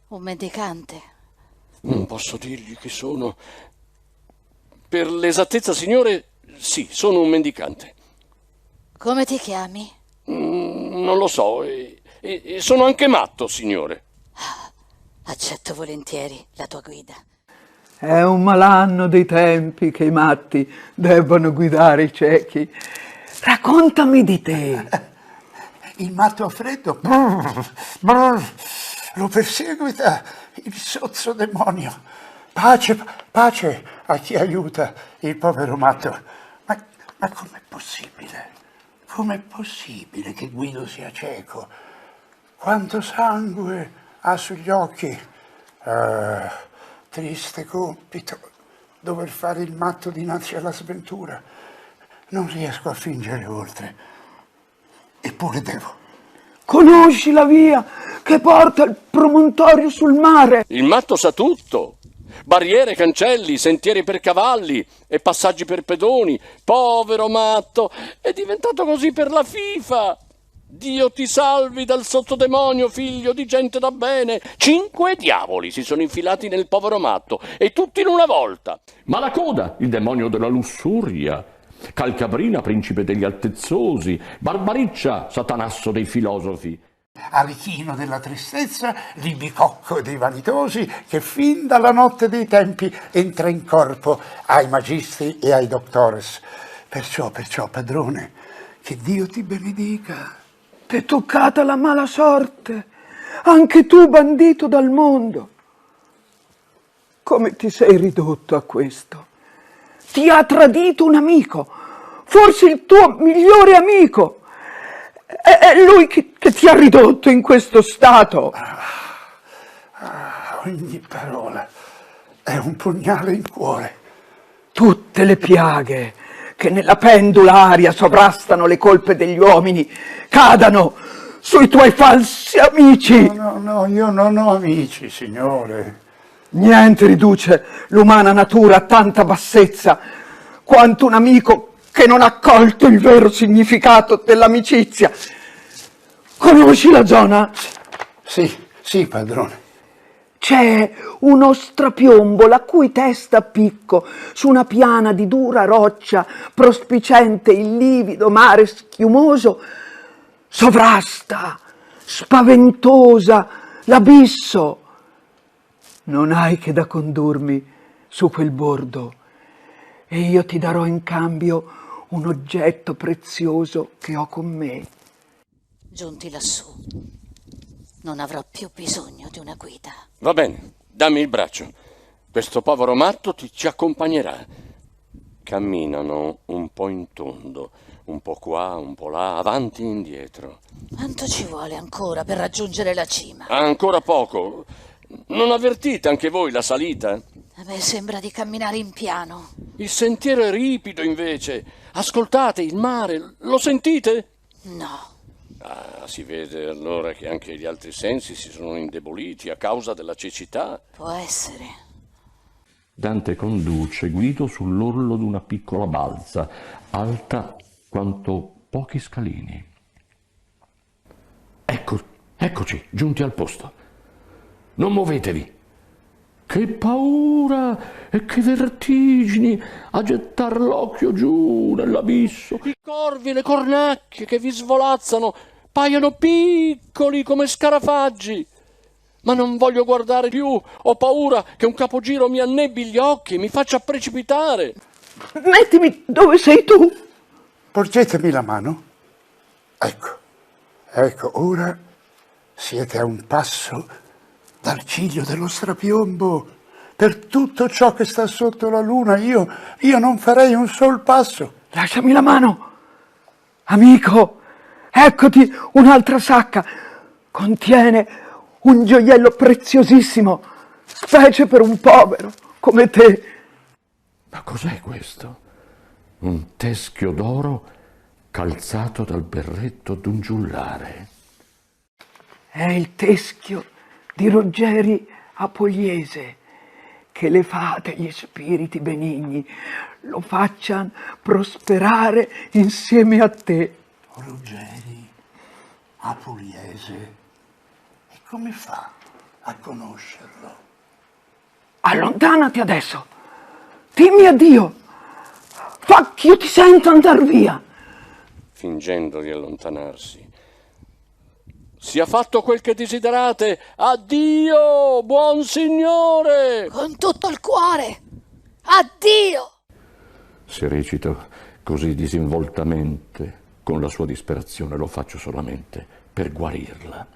un mendicante? Non posso dirgli che sono... Per l'esattezza, signore, sì, sono un mendicante. Come ti chiami? Non lo so, e sono anche matto, signore. Accetto volentieri la tua guida. È un malanno dei tempi che i matti debbano guidare i ciechi. Raccontami di te. Il matto a freddo lo perseguita il sozzo demonio. Pace, pace a chi aiuta il povero matto. Ma com'è possibile? Com'è possibile che Guido sia cieco? Quanto sangue ha sugli occhi. Triste compito dover fare il matto dinanzi alla sventura. Non riesco a fingere oltre. Eppure devo. Conosci la via che porta al promontorio sul mare? Il matto sa tutto. Barriere, cancelli, sentieri per cavalli e passaggi per pedoni. Povero matto, è diventato così per la FIFA. Dio ti salvi dal sottodemonio, figlio di gente da bene. 5 diavoli si sono infilati nel povero matto, e tutti in una volta. Malacoda, il demonio della lussuria. Calcabrina, principe degli altezzosi. Barbariccia, satanasso dei filosofi. Arichino della tristezza, libicocco dei vanitosi, che fin dalla notte dei tempi entra in corpo ai magistri e ai doctores. Perciò, padrone, che Dio ti benedica. T'è toccata la mala sorte, anche tu bandito dal mondo. Come ti sei ridotto a questo? Ti ha tradito un amico, forse il tuo migliore amico. È lui che ti ha ridotto in questo stato. Ogni parola è un pugnale in cuore. Tutte le piaghe che nella pendula aria sovrastano le colpe degli uomini cadano sui tuoi falsi amici. No, io non ho amici, signore. Niente riduce l'umana natura a tanta bassezza quanto un amico che non ha colto il vero significato dell'amicizia. Conosci la zona? Sì, padrone. C'è uno strapiombo la cui testa a picco su una piana di dura roccia prospicente il livido mare schiumoso sovrasta, spaventosa, l'abisso. Non hai che da condurmi su quel bordo e io ti darò in cambio un oggetto prezioso che ho con me. Giunti lassù, non avrò più bisogno di una guida. Va bene, dammi il braccio. Questo povero matto ci accompagnerà. Camminano un po' in tondo, un po' qua, un po' là, avanti e indietro. Quanto ci vuole ancora per raggiungere la cima? Ancora poco. Non avvertite anche voi la salita? A me sembra di camminare in piano. Il sentiero è ripido invece. Ascoltate il mare, lo sentite? No. Ah, si vede allora che anche gli altri sensi si sono indeboliti a causa della cecità. Può essere. Dante conduce Guido sull'orlo di una piccola balza, alta quanto pochi scalini. Eccoci, giunti al posto. Non muovetevi. Che paura e che vertigini a gettar l'occhio giù nell'abisso. I corvi e le cornacchie che vi svolazzano paiono piccoli come scarafaggi. Ma non voglio guardare più, ho paura che un capogiro mi annebbi gli occhi e mi faccia precipitare. Mettimi dove sei tu. Porgetemi la mano. Ecco, ora siete a un passo dal ciglio dello strapiombo. Per tutto ciò che sta sotto la luna io non farei un sol passo. Lasciami la mano. Amico, eccoti un'altra sacca. Contiene un gioiello preziosissimo, specie per un povero. come te. Ma cos'è questo? Un teschio d'oro calzato dal berretto d'un giullare. È il teschio di Ruggeri Apogliese, che le fate, gli spiriti benigni, lo facciano prosperare insieme a te. Ruggeri Apuliese. E come fa a conoscerlo? Allontanati adesso, dimmi addio, fa che io ti sento andar via. Fingendo di allontanarsi. Sia fatto quel che desiderate. Addio, buon signore! Con tutto il cuore. Addio! Se recito così disinvoltamente con la sua disperazione, lo faccio solamente per guarirla.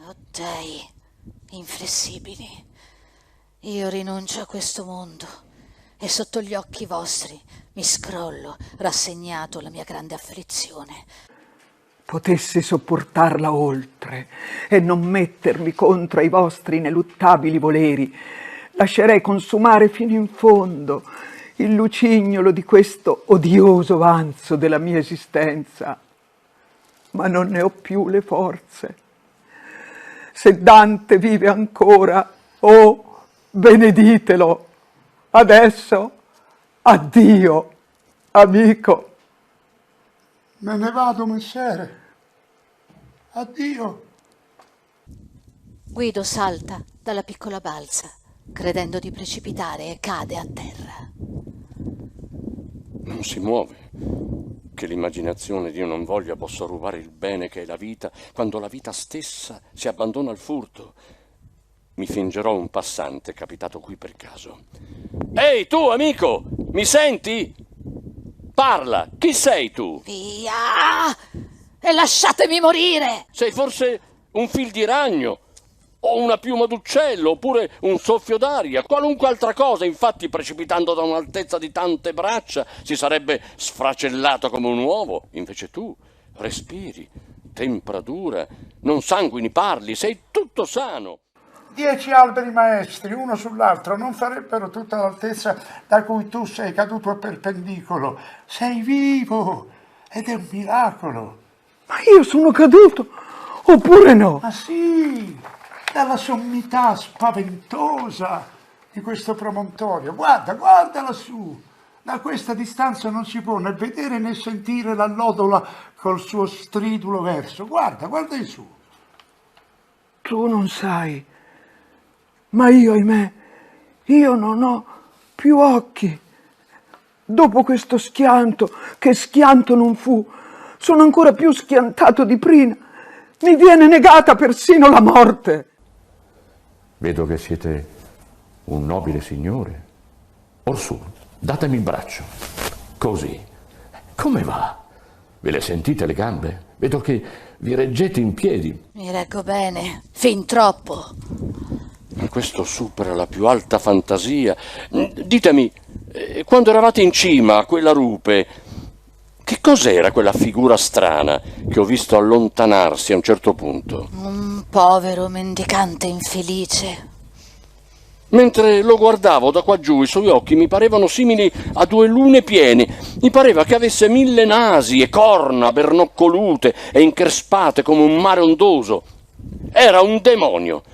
Oh dei, inflessibili, io rinuncio a questo mondo e sotto gli occhi vostri mi scrollo, rassegnato alla mia grande afflizione. Potessi sopportarla oltre e non mettermi contro ai vostri ineluttabili voleri, lascerei consumare fino in fondo il lucignolo di questo odioso vanzo della mia esistenza, ma non ne ho più le forze. Se Dante vive ancora, oh, beneditelo. Adesso, addio, amico. Me ne vado, messere. Addio. Guido salta dalla piccola balsa, credendo di precipitare, e cade a terra. Non si muove. Che l'immaginazione Dio non voglia possa rubare il bene che è la vita, quando la vita stessa si abbandona al furto. Mi fingerò un passante capitato qui per caso. Ehi, tu, amico, mi senti? Parla, chi sei tu? Via! E lasciatemi morire! Sei forse un fil di ragno, o una piuma d'uccello, oppure un soffio d'aria, qualunque altra cosa. Infatti, precipitando da un'altezza di tante braccia, si sarebbe sfracellato come un uovo. Invece tu respiri, temperatura, non sanguini, parli, sei tutto sano. 10 alberi maestri, uno sull'altro, non farebbero tutta l'altezza da cui tu sei caduto a perpendicolo. Sei vivo ed è un miracolo. Ma io sono caduto, oppure no? Ma sì, dalla sommità spaventosa di questo promontorio. Guarda, guarda lassù. Da questa distanza non si può né vedere né sentire l'allodola col suo stridulo verso. Guarda, guarda in su. Tu non sai. Ma io, ahimè, io non ho più occhi. Dopo questo schianto, che schianto non fu, sono ancora più schiantato di prima. Mi viene negata persino la morte. Vedo che siete un nobile signore. Orsù, datemi il braccio. Così. Come va? Ve le sentite le gambe? Vedo che vi reggete in piedi. Mi reggo bene, fin troppo. Ma questo supera la più alta fantasia. Ditemi, quando eravate in cima a quella rupe, che cos'era quella figura strana che ho visto allontanarsi a un certo punto? Un povero mendicante infelice. Mentre lo guardavo da qua giù, i suoi occhi mi parevano simili a 2 lune piene. Mi pareva che avesse 1000 nasi e corna bernoccolute e increspate come un mare ondoso. Era un demonio.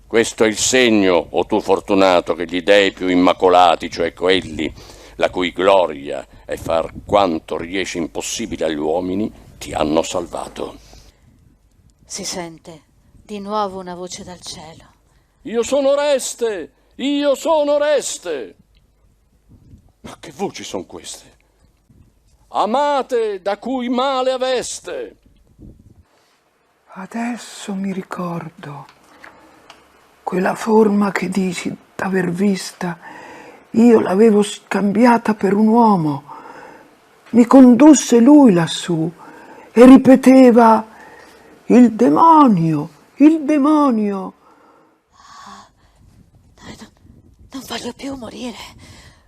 Questo è il segno, o tu fortunato, che gli dei più immacolati, cioè quelli la cui gloria è far quanto riesce impossibile agli uomini, ti hanno salvato. Si sente di nuovo una voce dal cielo. Io sono Oreste! Io sono Oreste! Ma che voci sono queste? Amate da cui male aveste! Adesso mi ricordo. Quella forma che dici d'aver vista, io l'avevo scambiata per un uomo. Mi condusse lui lassù e ripeteva: il demonio, il demonio. Non voglio più morire.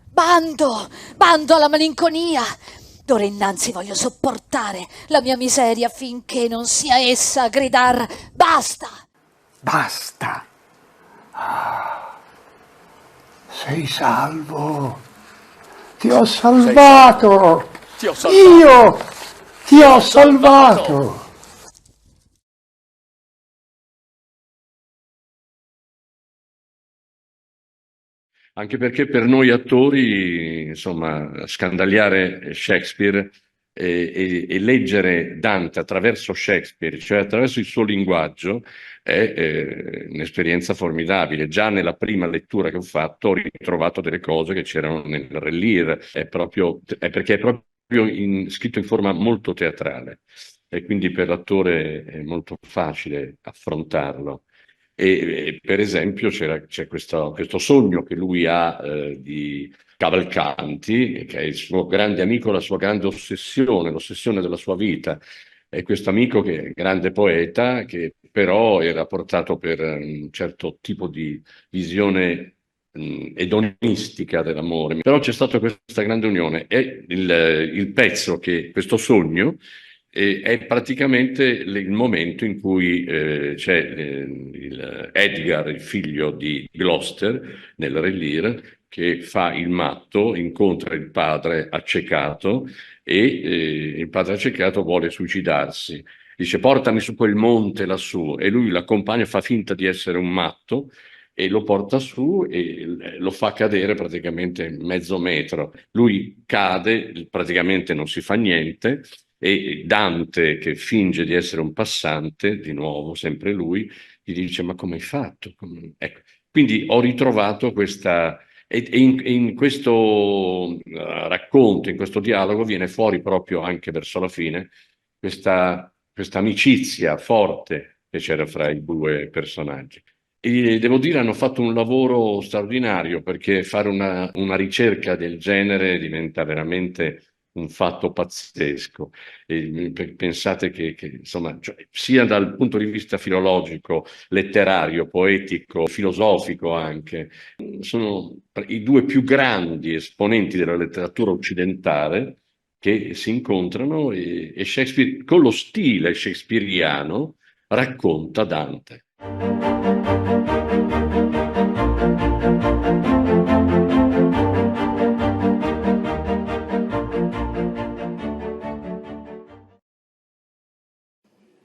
Bando, bando alla malinconia. D'ora innanzi voglio sopportare la mia miseria finché non sia essa a gridar basta. Basta. Sei salvo. Ti ho salvato. Ti ho salvato. Io ti ho salvato. Anche perché per noi attori, insomma, scandagliare Shakespeare e leggere Dante attraverso Shakespeare, cioè attraverso il suo linguaggio, è un'esperienza formidabile. Già nella prima lettura che ho fatto ho ritrovato delle cose che c'erano nel Relire, è perché è proprio scritto in forma molto teatrale e quindi per l'attore è molto facile affrontarlo. E per esempio c'è questo sogno che lui ha di Cavalcanti, che è il suo grande amico, la sua grande ossessione, l'ossessione della sua vita. È questo amico che è grande poeta, che però era portato per un certo tipo di visione edonistica dell'amore. Però c'è stata questa grande unione e il pezzo questo sogno è praticamente il momento in cui c'è Edgar, il figlio di Gloucester, nel Re Lear, che fa il matto, incontra il padre accecato e il padre accecato vuole suicidarsi. Dice: portami su quel monte lassù, e lui l'accompagna, fa finta di essere un matto e lo porta su e lo fa cadere praticamente mezzo metro. Lui cade, praticamente non si fa niente, e Dante, che finge di essere un passante, di nuovo sempre lui, gli dice: ma come hai fatto? Ecco. Quindi ho ritrovato questa... E in questo racconto, in questo dialogo, viene fuori proprio anche verso la fine questa amicizia forte che c'era fra i due personaggi. E devo dire, hanno fatto un lavoro straordinario, perché fare una ricerca del genere diventa veramente un fatto pazzesco. Pensate che insomma, sia dal punto di vista filologico, letterario, poetico, filosofico anche, sono i due più grandi esponenti della letteratura occidentale che si incontrano e Shakespeare, con lo stile shakespeariano, racconta Dante.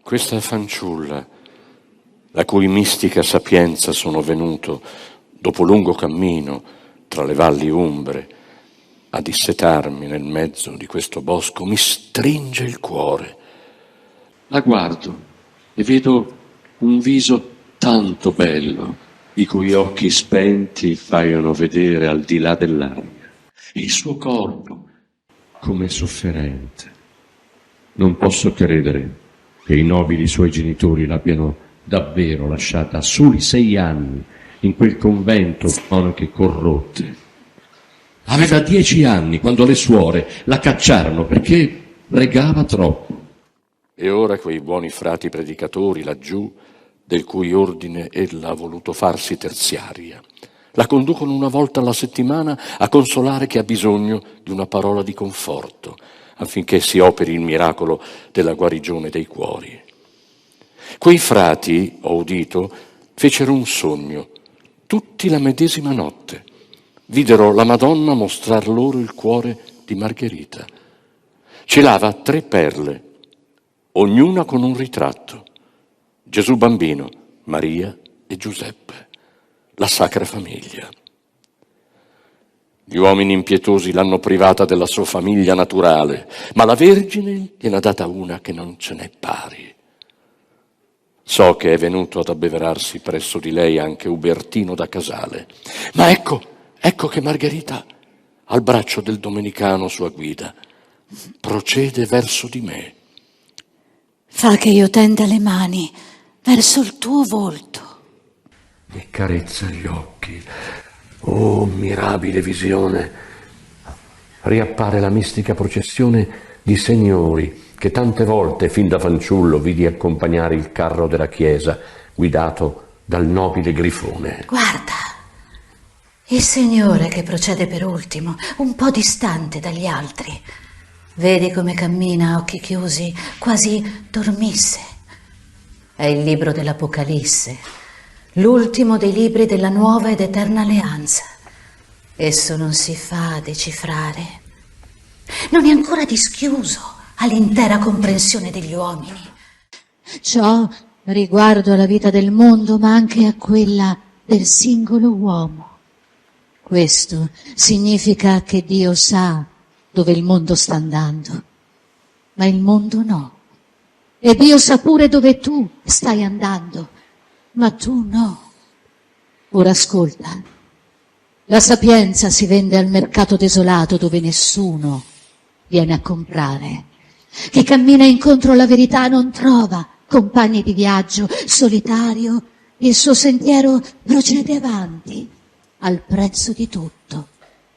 Questa fanciulla, la cui mistica sapienza sono venuto, dopo lungo cammino tra le valli umbre, a dissetarmi nel mezzo di questo bosco, mi stringe il cuore. La guardo e vedo un viso tanto bello, i cui occhi spenti paiono vedere al di là dell'aria, il suo corpo come sofferente. Non posso credere che i nobili suoi genitori l'abbiano davvero lasciata a soli 6 anni in quel convento di monache corrotte. Aveva 10 anni quando le suore la cacciarono perché pregava troppo. E ora quei buoni frati predicatori laggiù, del cui ordine ella ha voluto farsi terziaria, la conducono una volta alla settimana a consolare chi ha bisogno di una parola di conforto, affinché si operi il miracolo della guarigione dei cuori. Quei frati, ho udito, fecero un sogno, tutti la medesima notte. Videro la Madonna mostrar loro il cuore di Margherita. Celava 3 perle, ognuna con un ritratto: Gesù bambino, Maria e Giuseppe, la Sacra Famiglia. Gli uomini impietosi l'hanno privata della sua famiglia naturale, ma la Vergine gliene ha data una che non ce n'è pari. So che è venuto ad abbeverarsi presso di lei anche Ubertino da Casale, ma ecco che Margherita, al braccio del domenicano sua guida, procede verso di me. Fa che io tenda le mani verso il tuo volto. Mi carezza gli occhi. Oh, mirabile visione! Riappare la mistica processione di signori che tante volte, fin da fanciullo, vidi accompagnare il carro della chiesa, guidato dal nobile Grifone. Guarda, il Signore che procede per ultimo, un po' distante dagli altri. Vedi come cammina a occhi chiusi, quasi dormisse. È il libro dell'Apocalisse, l'ultimo dei libri della nuova ed eterna alleanza. Esso non si fa decifrare. Non è ancora dischiuso all'intera comprensione degli uomini. Ciò riguardo alla vita del mondo, ma anche a quella del singolo uomo. Questo significa che Dio sa dove il mondo sta andando, ma il mondo no. E Dio sa pure dove tu stai andando, ma tu no. Ora ascolta. La sapienza si vende al mercato desolato dove nessuno viene a comprare. Chi cammina incontro alla verità non trova compagni di viaggio, solitario, il suo sentiero procede avanti, al prezzo di tutto,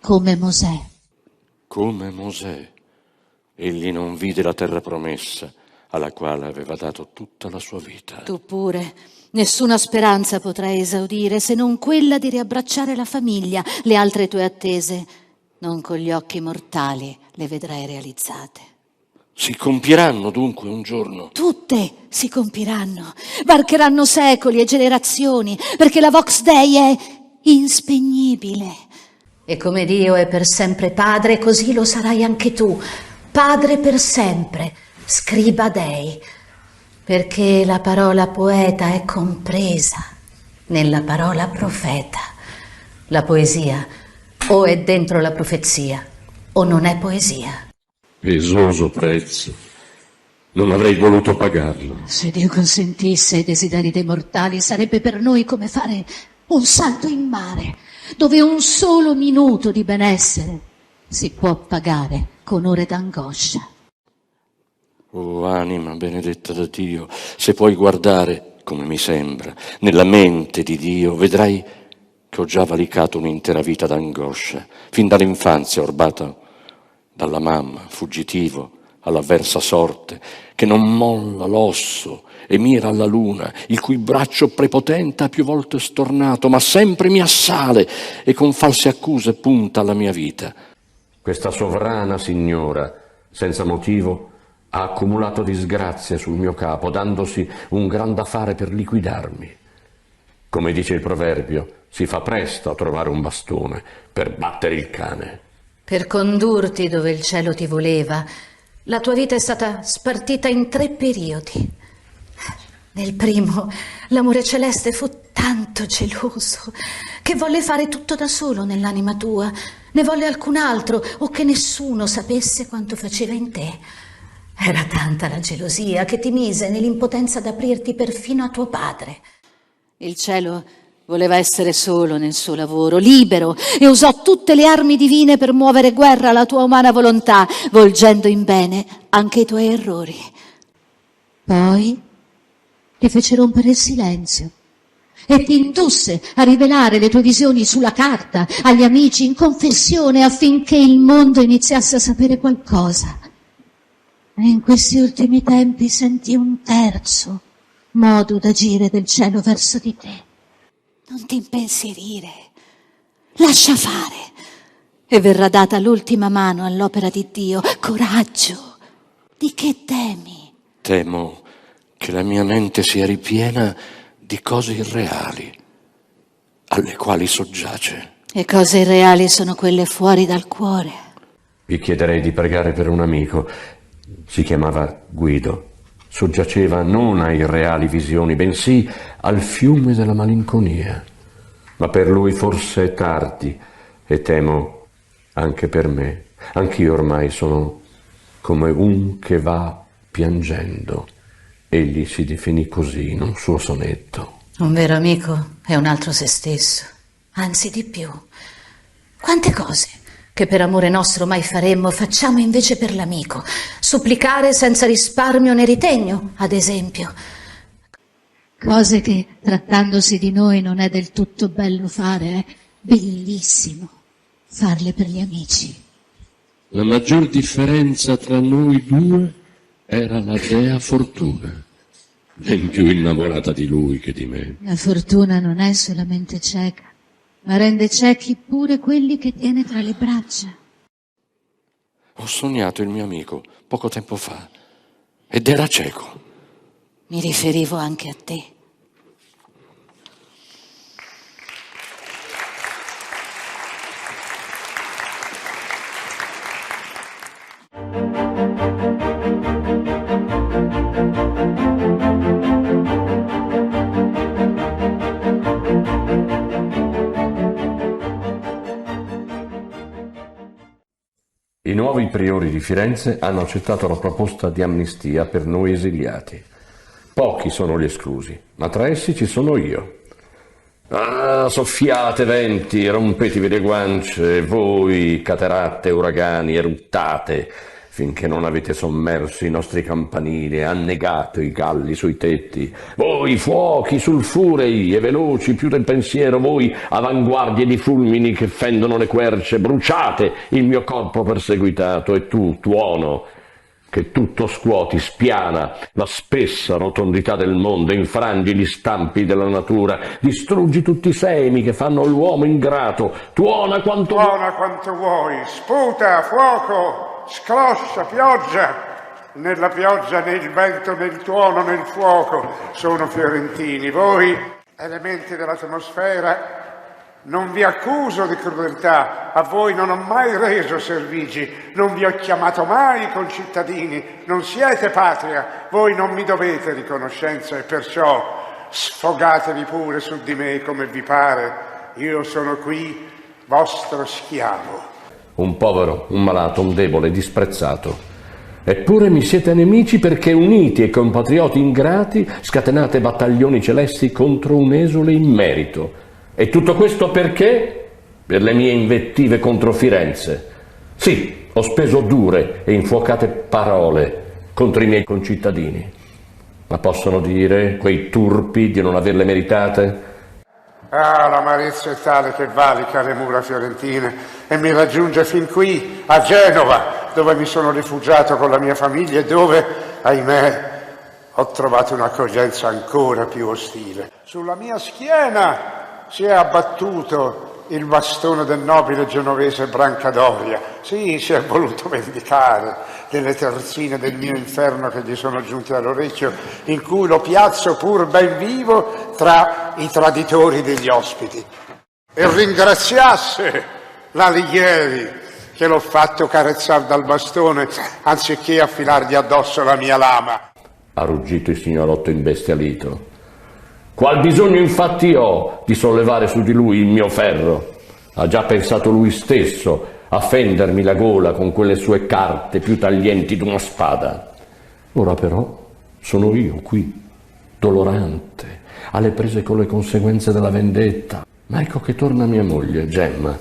come Mosè. Come Mosè, egli non vide la terra promessa alla quale aveva dato tutta la sua vita. Tu pure. Nessuna speranza potrai esaudire se non quella di riabbracciare la famiglia. Le altre tue attese, non con gli occhi mortali, le vedrai realizzate. Si compieranno dunque un giorno. Tutte si compiranno, varcheranno secoli e generazioni, perché la Vox Dei è inspegnibile. E come Dio è per sempre Padre, così lo sarai anche tu, Padre per sempre, Scriba Dei, perché la parola poeta è compresa nella parola profeta. La poesia o è dentro la profezia o non è poesia. Pesoso prezzo. Non avrei voluto pagarlo. Se Dio consentisse ai desideri dei mortali, sarebbe per noi come fare un salto in mare, dove un solo minuto di benessere si può pagare con ore d'angoscia. Oh anima benedetta da Dio, se puoi guardare, come mi sembra, nella mente di Dio, vedrai che ho già valicato un'intera vita d'angoscia, fin dall'infanzia orbato dalla mamma, fuggitivo all'avversa sorte, che non molla l'osso e mira alla luna, il cui braccio prepotente ha più volte stornato, ma sempre mi assale e con false accuse punta alla mia vita. Questa sovrana signora, senza motivo, ha accumulato disgrazie sul mio capo, dandosi un gran da fare per liquidarmi. Come dice il proverbio, si fa presto a trovare un bastone per battere il cane. Per condurti dove il cielo ti voleva, la tua vita è stata spartita in 3 periodi. Nel primo, l'amore celeste fu tanto geloso che volle fare tutto da solo nell'anima tua, ne volle alcun altro o che nessuno sapesse quanto faceva in te. Era tanta la gelosia che ti mise nell'impotenza d'aprirti perfino a tuo padre. Il cielo voleva essere solo nel suo lavoro, libero, e usò tutte le armi divine per muovere guerra alla tua umana volontà, volgendo in bene anche i tuoi errori. Poi ti fece rompere il silenzio e ti indusse a rivelare le tue visioni sulla carta, agli amici, in confessione, affinché il mondo iniziasse a sapere qualcosa. E in questi ultimi tempi sentì un terzo modo d'agire del cielo verso di te. Non ti impensierire, lascia fare, e verrà data l'ultima mano all'opera di Dio. Coraggio, di che temi? Temo che la mia mente sia ripiena di cose irreali, alle quali soggiace. E cose irreali sono quelle fuori dal cuore. Vi chiederei di pregare per un amico. Si chiamava Guido. Soggiaceva non a irreali visioni, bensì al fiume della malinconia. Ma per lui forse è tardi, e temo anche per me. Anch'io ormai sono come un che va piangendo. Egli si definì così in un suo sonetto. Un vero amico è un altro se stesso, anzi di più. Quante cose che per amore nostro mai faremmo, facciamo invece per l'amico. Supplicare senza risparmio né ritegno, ad esempio. Cose che, trattandosi di noi, non è del tutto bello fare, è bellissimo farle per gli amici. La maggior differenza tra noi due era la dea Fortuna, ben più innamorata di lui che di me. La fortuna non è solamente cieca, ma rende ciechi pure quelli che tiene tra le braccia. Ho sognato il mio amico poco tempo fa ed era cieco. Mi riferivo anche a te. I nuovi priori di Firenze hanno accettato la proposta di amnistia per noi esiliati. Pochi sono gli esclusi, ma tra essi ci sono io. Ah, soffiate venti, rompetevi le guance, voi cataratte, uragani, eruttate, finché non avete sommerso i nostri campanili e annegato i galli sui tetti. Voi fuochi sulfurei e veloci più del pensiero, voi avanguardie di fulmini che fendono le querce, bruciate il mio corpo perseguitato, e tu, tuono, che tutto scuoti, spiana la spessa rotondità del mondo, infrangi gli stampi della natura, distruggi tutti i semi che fanno l'uomo ingrato, tuona quanto vuoi, sputa, fuoco, scroscia, pioggia. Nella pioggia né il vento né il tuono né il fuoco sono fiorentini. Voi, elementi dell'atmosfera, non vi accuso di crudeltà, a voi non ho mai reso servigi, non vi ho chiamato mai concittadini, non siete patria, voi non mi dovete riconoscenza e perciò sfogatevi pure su di me come vi pare, io sono qui vostro schiavo. Un povero, un malato, un debole, disprezzato. Eppure mi siete nemici perché uniti e compatrioti ingrati scatenate battaglioni celesti contro un esule immerito. E tutto questo perché? Per le mie invettive contro Firenze. Sì, ho speso dure e infuocate parole contro i miei concittadini. Ma possono dire quei turpi di non averle meritate? Ah, l'amarezza è tale che valica le mura fiorentine e mi raggiunge fin qui, a Genova, dove mi sono rifugiato con la mia famiglia e dove, ahimè, ho trovato un'accoglienza ancora più ostile. Sulla mia schiena si è abbattuto il bastone del nobile genovese Brancadoria. Sì, si è voluto vendicare delle terzine del mio inferno che gli sono giunte all'orecchio, in cui lo piazzo pur ben vivo tra i traditori degli ospiti. E ringraziasse l'Alighieri che l'ho fatto carezzare dal bastone anziché affilargli addosso la mia lama. Ha ruggito il signorotto imbestialito. Qual bisogno infatti ho di sollevare su di lui il mio ferro? Ha già pensato lui stesso a fendermi la gola con quelle sue carte più taglienti d'una spada. Ora però sono io qui, dolorante, alle prese con le conseguenze della vendetta. Ma ecco che torna mia moglie, Gemma,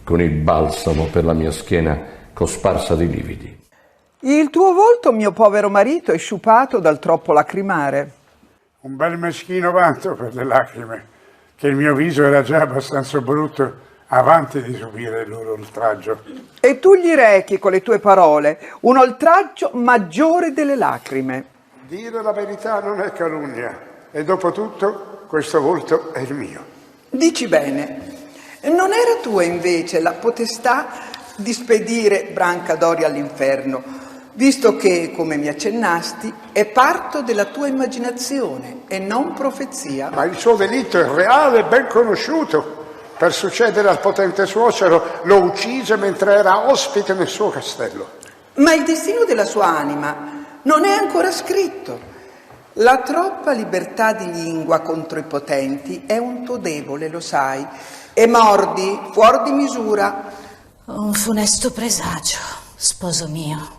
con il balsamo per la mia schiena cosparsa di lividi. Il tuo volto, mio povero marito, è sciupato dal troppo lacrimare. Un bel meschino vanto per le lacrime, che il mio viso era già abbastanza brutto avanti di subire il loro oltraggio. E tu gli rechi con le tue parole un oltraggio maggiore delle lacrime. Dire la verità non è calunnia, e dopo tutto questo volto è il mio. Dici bene, non era tua invece la potestà di spedire Brancadoria all'inferno, visto che, come mi accennasti, è parto della tua immaginazione e non profezia. Ma il suo delitto è reale e ben conosciuto. Per succedere al potente suocero lo uccise mentre era ospite nel suo castello. Ma il destino della sua anima non è ancora scritto. La troppa libertà di lingua contro i potenti è un tuo debole, lo sai, e mordi fuori di misura. Un funesto presagio, sposo mio.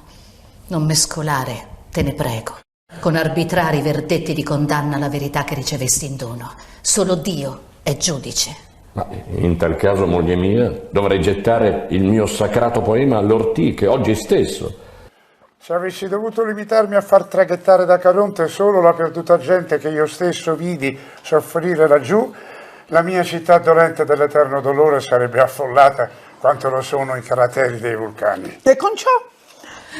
Non mescolare, te ne prego, con arbitrari verdetti di condanna alla verità che ricevesti in dono. Solo Dio è giudice. Ma in tal caso, moglie mia, dovrei gettare il mio sacrato poema alle ortiche, oggi stesso. Se avessi dovuto limitarmi a far traghettare da Caronte solo la perduta gente che io stesso vidi soffrire laggiù, la mia città dolente dell'eterno dolore sarebbe affollata quanto lo sono i crateri dei vulcani. E con ciò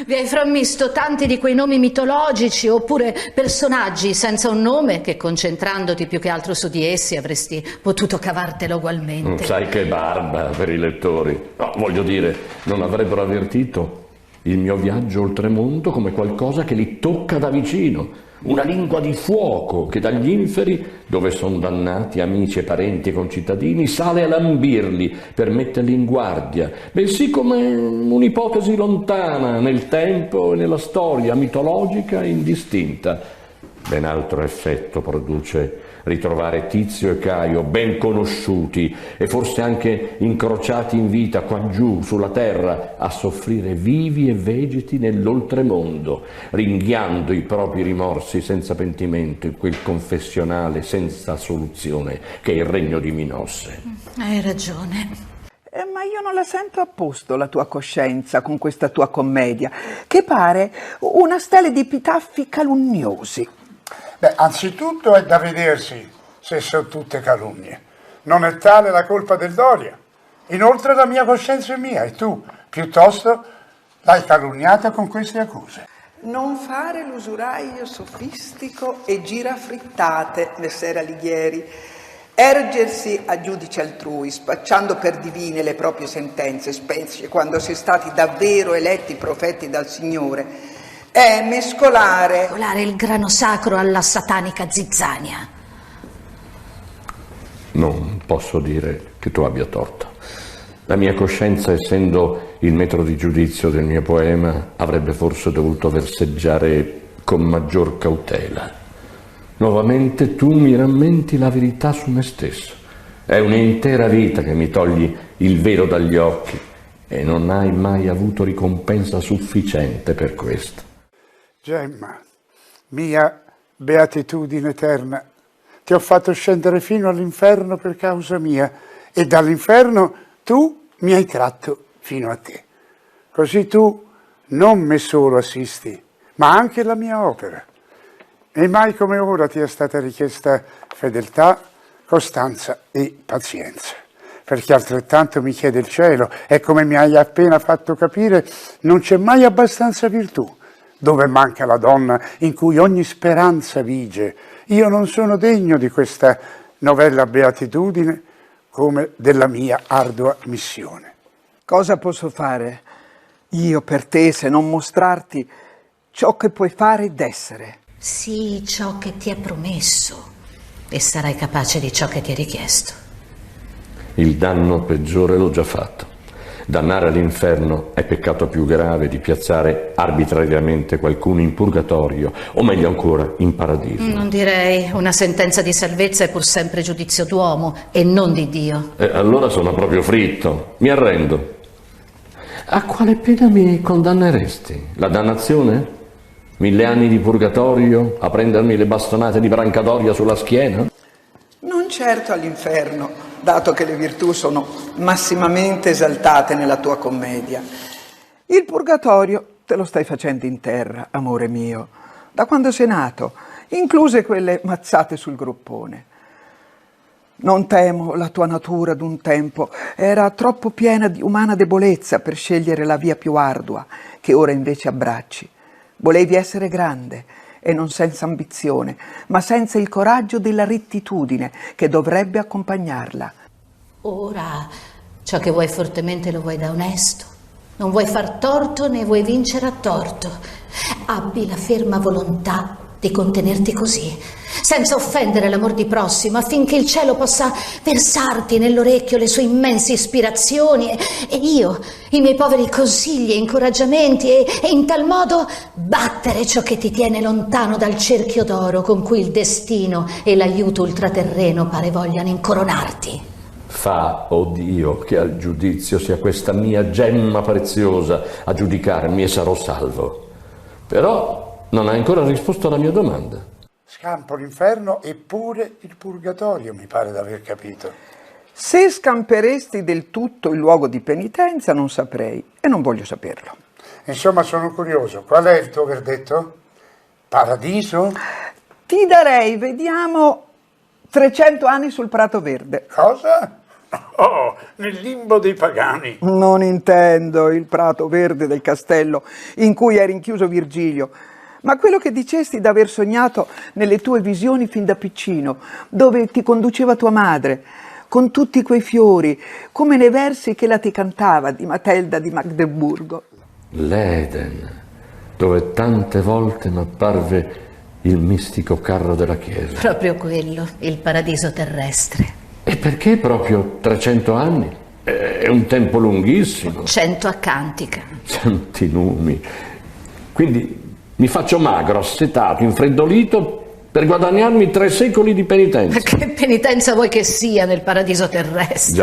vi hai frammisto tanti di quei nomi mitologici oppure personaggi senza un nome che, concentrandoti più che altro su di essi, avresti potuto cavartelo ugualmente. Sai che barba per i lettori. No, voglio dire, non avrebbero avvertito il mio viaggio oltremondo come qualcosa che li tocca da vicino. Una lingua di fuoco che dagli inferi, dove sono dannati amici e parenti e concittadini, sale a lambirli per metterli in guardia, bensì come un'ipotesi lontana nel tempo e nella storia mitologica e indistinta. Ben altro effetto produce ritrovare Tizio e Caio ben conosciuti e forse anche incrociati in vita qua giù sulla terra a soffrire vivi e vegeti nell'oltremondo, ringhiando i propri rimorsi senza pentimento in quel confessionale senza soluzione che è il regno di Minosse. Hai ragione. Ma io non la sento a posto la tua coscienza con questa tua commedia, che pare una stele di epitaffi calunniosi. Beh, anzitutto è da vedersi se sono tutte calunnie. Non è tale la colpa del Doria. Inoltre la mia coscienza è mia e tu, piuttosto, l'hai calunniata con queste accuse. Non fare l'usuraio sofistico e girafrittate, messer Alighieri. Ergersi a giudice altrui, spacciando per divine le proprie sentenze, specie quando si è stati davvero eletti profeti dal Signore, è mescolare il grano sacro alla satanica zizzania. Non posso dire che tu abbia torto. La mia coscienza, essendo il metro di giudizio del mio poema, avrebbe forse dovuto verseggiare con maggior cautela. Nuovamente tu mi rammenti la verità su me stesso. È un'intera vita che mi togli il velo dagli occhi e non hai mai avuto ricompensa sufficiente per questo. Gemma, mia beatitudine eterna, ti ho fatto scendere fino all'inferno per causa mia e dall'inferno tu mi hai tratto fino a te. Così tu non me solo assisti, ma anche la mia opera. E mai come ora ti è stata richiesta fedeltà, costanza e pazienza, perché altrettanto mi chiede il cielo e come mi hai appena fatto capire non c'è mai abbastanza virtù. Dove manca la donna in cui ogni speranza vige, io non sono degno di questa novella beatitudine come della mia ardua missione. Cosa posso fare io per te se non mostrarti ciò che puoi fare ed essere? Sii ciò che ti è promesso e sarai capace di ciò che ti è richiesto. Il danno peggiore l'ho già fatto. Dannare all'inferno è peccato più grave di piazzare arbitrariamente qualcuno in purgatorio, o meglio ancora in paradiso. Non direi, una sentenza di salvezza è pur sempre giudizio d'uomo e non di Dio. Allora sono proprio fritto, mi arrendo. A quale pena mi condanneresti? La dannazione? 1000 anni di purgatorio a prendermi le bastonate di Brancadoria sulla schiena? Non certo all'inferno, dato che le virtù sono massimamente esaltate nella tua commedia. Il purgatorio te lo stai facendo in terra, amore mio, da quando sei nato, incluse quelle mazzate sul groppone. Non temo la tua natura d'un tempo, era troppo piena di umana debolezza per scegliere la via più ardua, che ora invece abbracci. Volevi essere grande e non senza ambizione, ma senza il coraggio della rettitudine che dovrebbe accompagnarla. Ora, ciò che vuoi fortemente lo vuoi da onesto. Non vuoi far torto né vuoi vincere a torto. Abbi la ferma volontà di contenerti così, senza offendere l'amor di prossimo, affinché il cielo possa versarti nell'orecchio le sue immense ispirazioni e io, i miei poveri consigli e incoraggiamenti e in tal modo battere ciò che ti tiene lontano dal cerchio d'oro con cui il destino e l'aiuto ultraterreno pare vogliano incoronarti. Fa, oh Dio, che al giudizio sia questa mia gemma preziosa a giudicarmi e sarò salvo. Però non hai ancora risposto alla mia domanda. Scampo l'inferno e pure il purgatorio, mi pare di aver capito. Se scamperesti del tutto il luogo di penitenza non saprei e non voglio saperlo. Insomma, sono curioso. Qual è il tuo verdetto? Paradiso? Ti darei, vediamo, 300 anni sul Prato Verde. Cosa? Oh, nel limbo dei pagani. Non intendo il Prato Verde del castello in cui è rinchiuso Virgilio, ma quello che dicesti d'aver sognato nelle tue visioni fin da piccino, dove ti conduceva tua madre, con tutti quei fiori, come nei versi che la ti cantava di Matelda di Magdeburgo. L'Eden, dove tante volte mi apparve il mistico carro della chiesa. Proprio quello, il paradiso terrestre. E perché proprio 300 anni? È un tempo lunghissimo. 100 a Cantica. Santi numi. Quindi mi faccio magro, assetato, infreddolito per guadagnarmi 3 secoli di penitenza. Che penitenza vuoi che sia nel paradiso terrestre?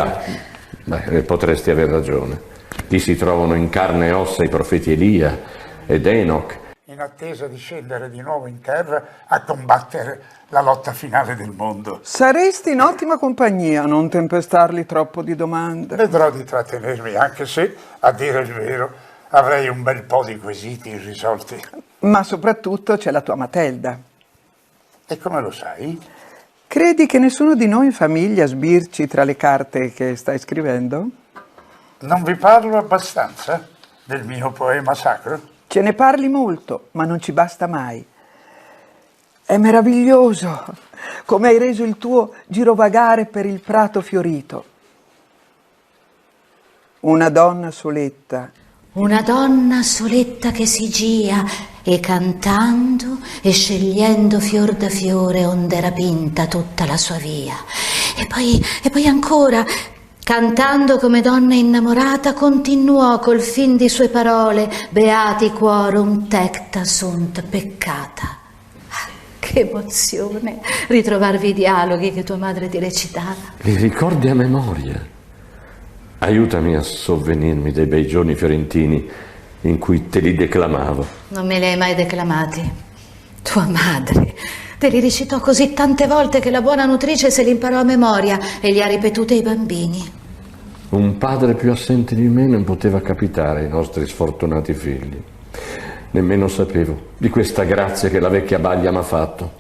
Già, potresti aver ragione. Lì si trovano in carne e ossa i profeti Elia ed Enoch. In attesa di scendere di nuovo in terra a combattere la lotta finale del mondo. Saresti in ottima compagnia a non tempestarli troppo di domande. Vedrò di trattenermi, anche se, a dire il vero, avrei un bel po' di quesiti irrisolti. Ma soprattutto c'è la tua Matelda. E come lo sai? Credi che nessuno di noi in famiglia sbirci tra le carte che stai scrivendo? Non vi parlo abbastanza del mio poema sacro? Ce ne parli molto, ma non ci basta mai. È meraviglioso come hai reso il tuo girovagare per il prato fiorito. Una donna soletta. Una donna soletta che si gia e cantando e scegliendo fior da fiore onde rapinta tutta la sua via. E poi ancora, cantando come donna innamorata, continuò col fin di sue parole: beati quorum tecta sunt peccata. Che emozione ritrovarvi i dialoghi che tua madre ti recitava. Li ricordi a memoria? Aiutami a sovvenirmi dei bei giorni fiorentini in cui te li declamavo. Non me li hai mai declamati. Tua madre te li recitò così tante volte che la buona nutrice se li imparò a memoria e li ha ripetute ai bambini. Un padre più assente di me non poteva capitare ai nostri sfortunati figli. Nemmeno sapevo di questa grazia che la vecchia baglia m'ha fatto.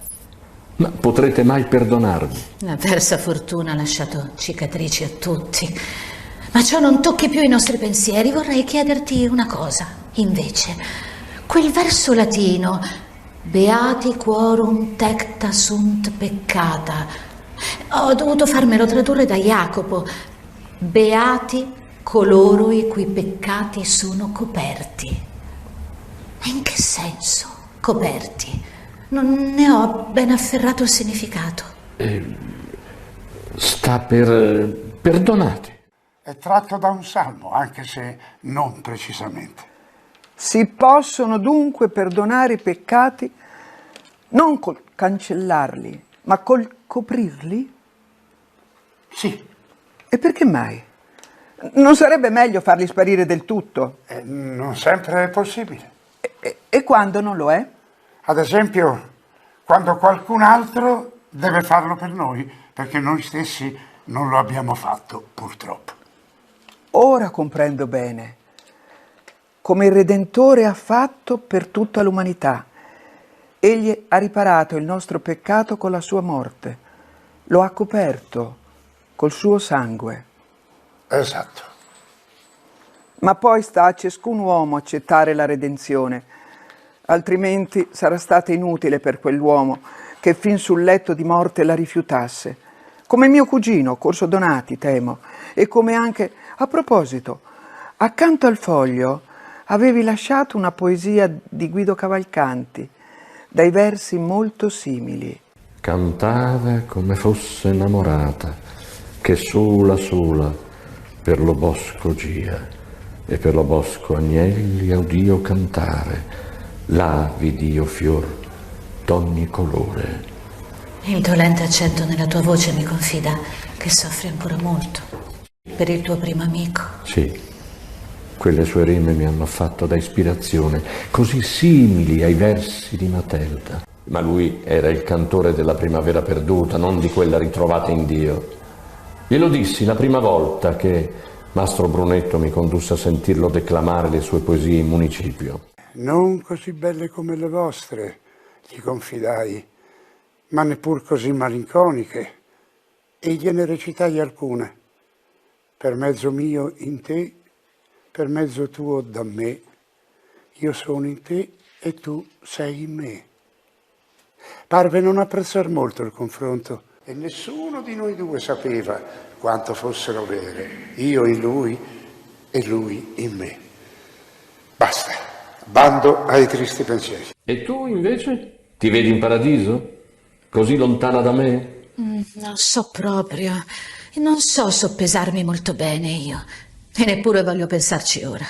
Ma potrete mai perdonarmi? La persa fortuna ha lasciato cicatrici a tutti. Ma ciò non tocchi più i nostri pensieri. Vorrei chiederti una cosa, invece. Quel verso latino, beati quorum tecta sunt peccata, ho dovuto farmelo tradurre da Jacopo. Beati coloro i cui peccati sono coperti. Ma in che senso coperti? Non ne ho ben afferrato il significato. Sta per perdonati. È tratto da un salmo, anche se non precisamente. Si possono dunque perdonare i peccati non col cancellarli, ma col coprirli? Sì. E perché mai? Non sarebbe meglio farli sparire del tutto? Non sempre è possibile. E quando non lo è? Ad esempio, quando qualcun altro deve farlo per noi, perché noi stessi non lo abbiamo fatto, purtroppo. Ora comprendo bene come il Redentore ha fatto per tutta l'umanità. Egli ha riparato il nostro peccato con la sua morte, lo ha coperto col suo sangue. Esatto. Ma poi sta a ciascun uomo accettare la redenzione, altrimenti sarà stata inutile per quell'uomo che fin sul letto di morte la rifiutasse, come mio cugino Corso Donati, temo, e come anche, a proposito, accanto al foglio avevi lasciato una poesia di Guido Cavalcanti, dai versi molto simili. Cantava come fosse innamorata, che sola sola per lo bosco gia, e per lo bosco agnelli udio cantare, là vidi io fior d'ogni colore. Il dolente accento nella tua voce mi confida che soffri ancora molto per il tuo primo amico. Sì, quelle sue rime mi hanno fatto da ispirazione, così simili ai versi di Matelda. Ma lui era il cantore della primavera perduta, non di quella ritrovata in Dio. Glielo dissi la prima volta che Mastro Brunetto mi condusse a sentirlo declamare le sue poesie in municipio. Non così belle come le vostre, gli confidai, ma neppur così malinconiche, e gliene recitai alcune. Per mezzo mio in te, per mezzo tuo da me, io sono in te e tu sei in me. Parve non apprezzar molto il confronto, e nessuno di noi due sapeva quanto fossero vere, io in lui e lui in me. Basta, bando ai tristi pensieri. E tu invece? Ti vedi in paradiso? Così lontana da me? Non so proprio, non so soppesarmi molto bene io, e neppure voglio pensarci ora.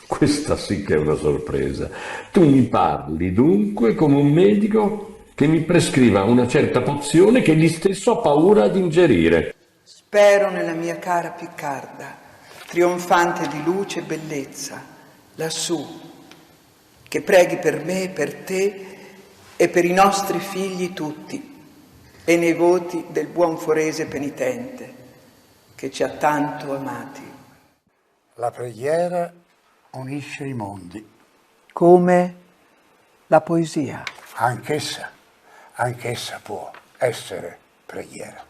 Questa sì che è una sorpresa. Tu mi parli dunque come un medico che mi prescriva una certa pozione che egli stesso ha paura di ingerire. Spero nella mia cara Piccarda, trionfante di luce e bellezza, lassù, che preghi per me, per te e per i nostri figli tutti, e nei voti del buon Forese penitente, che ci ha tanto amati. La preghiera unisce i mondi. Come la poesia. Anch'essa può essere preghiera.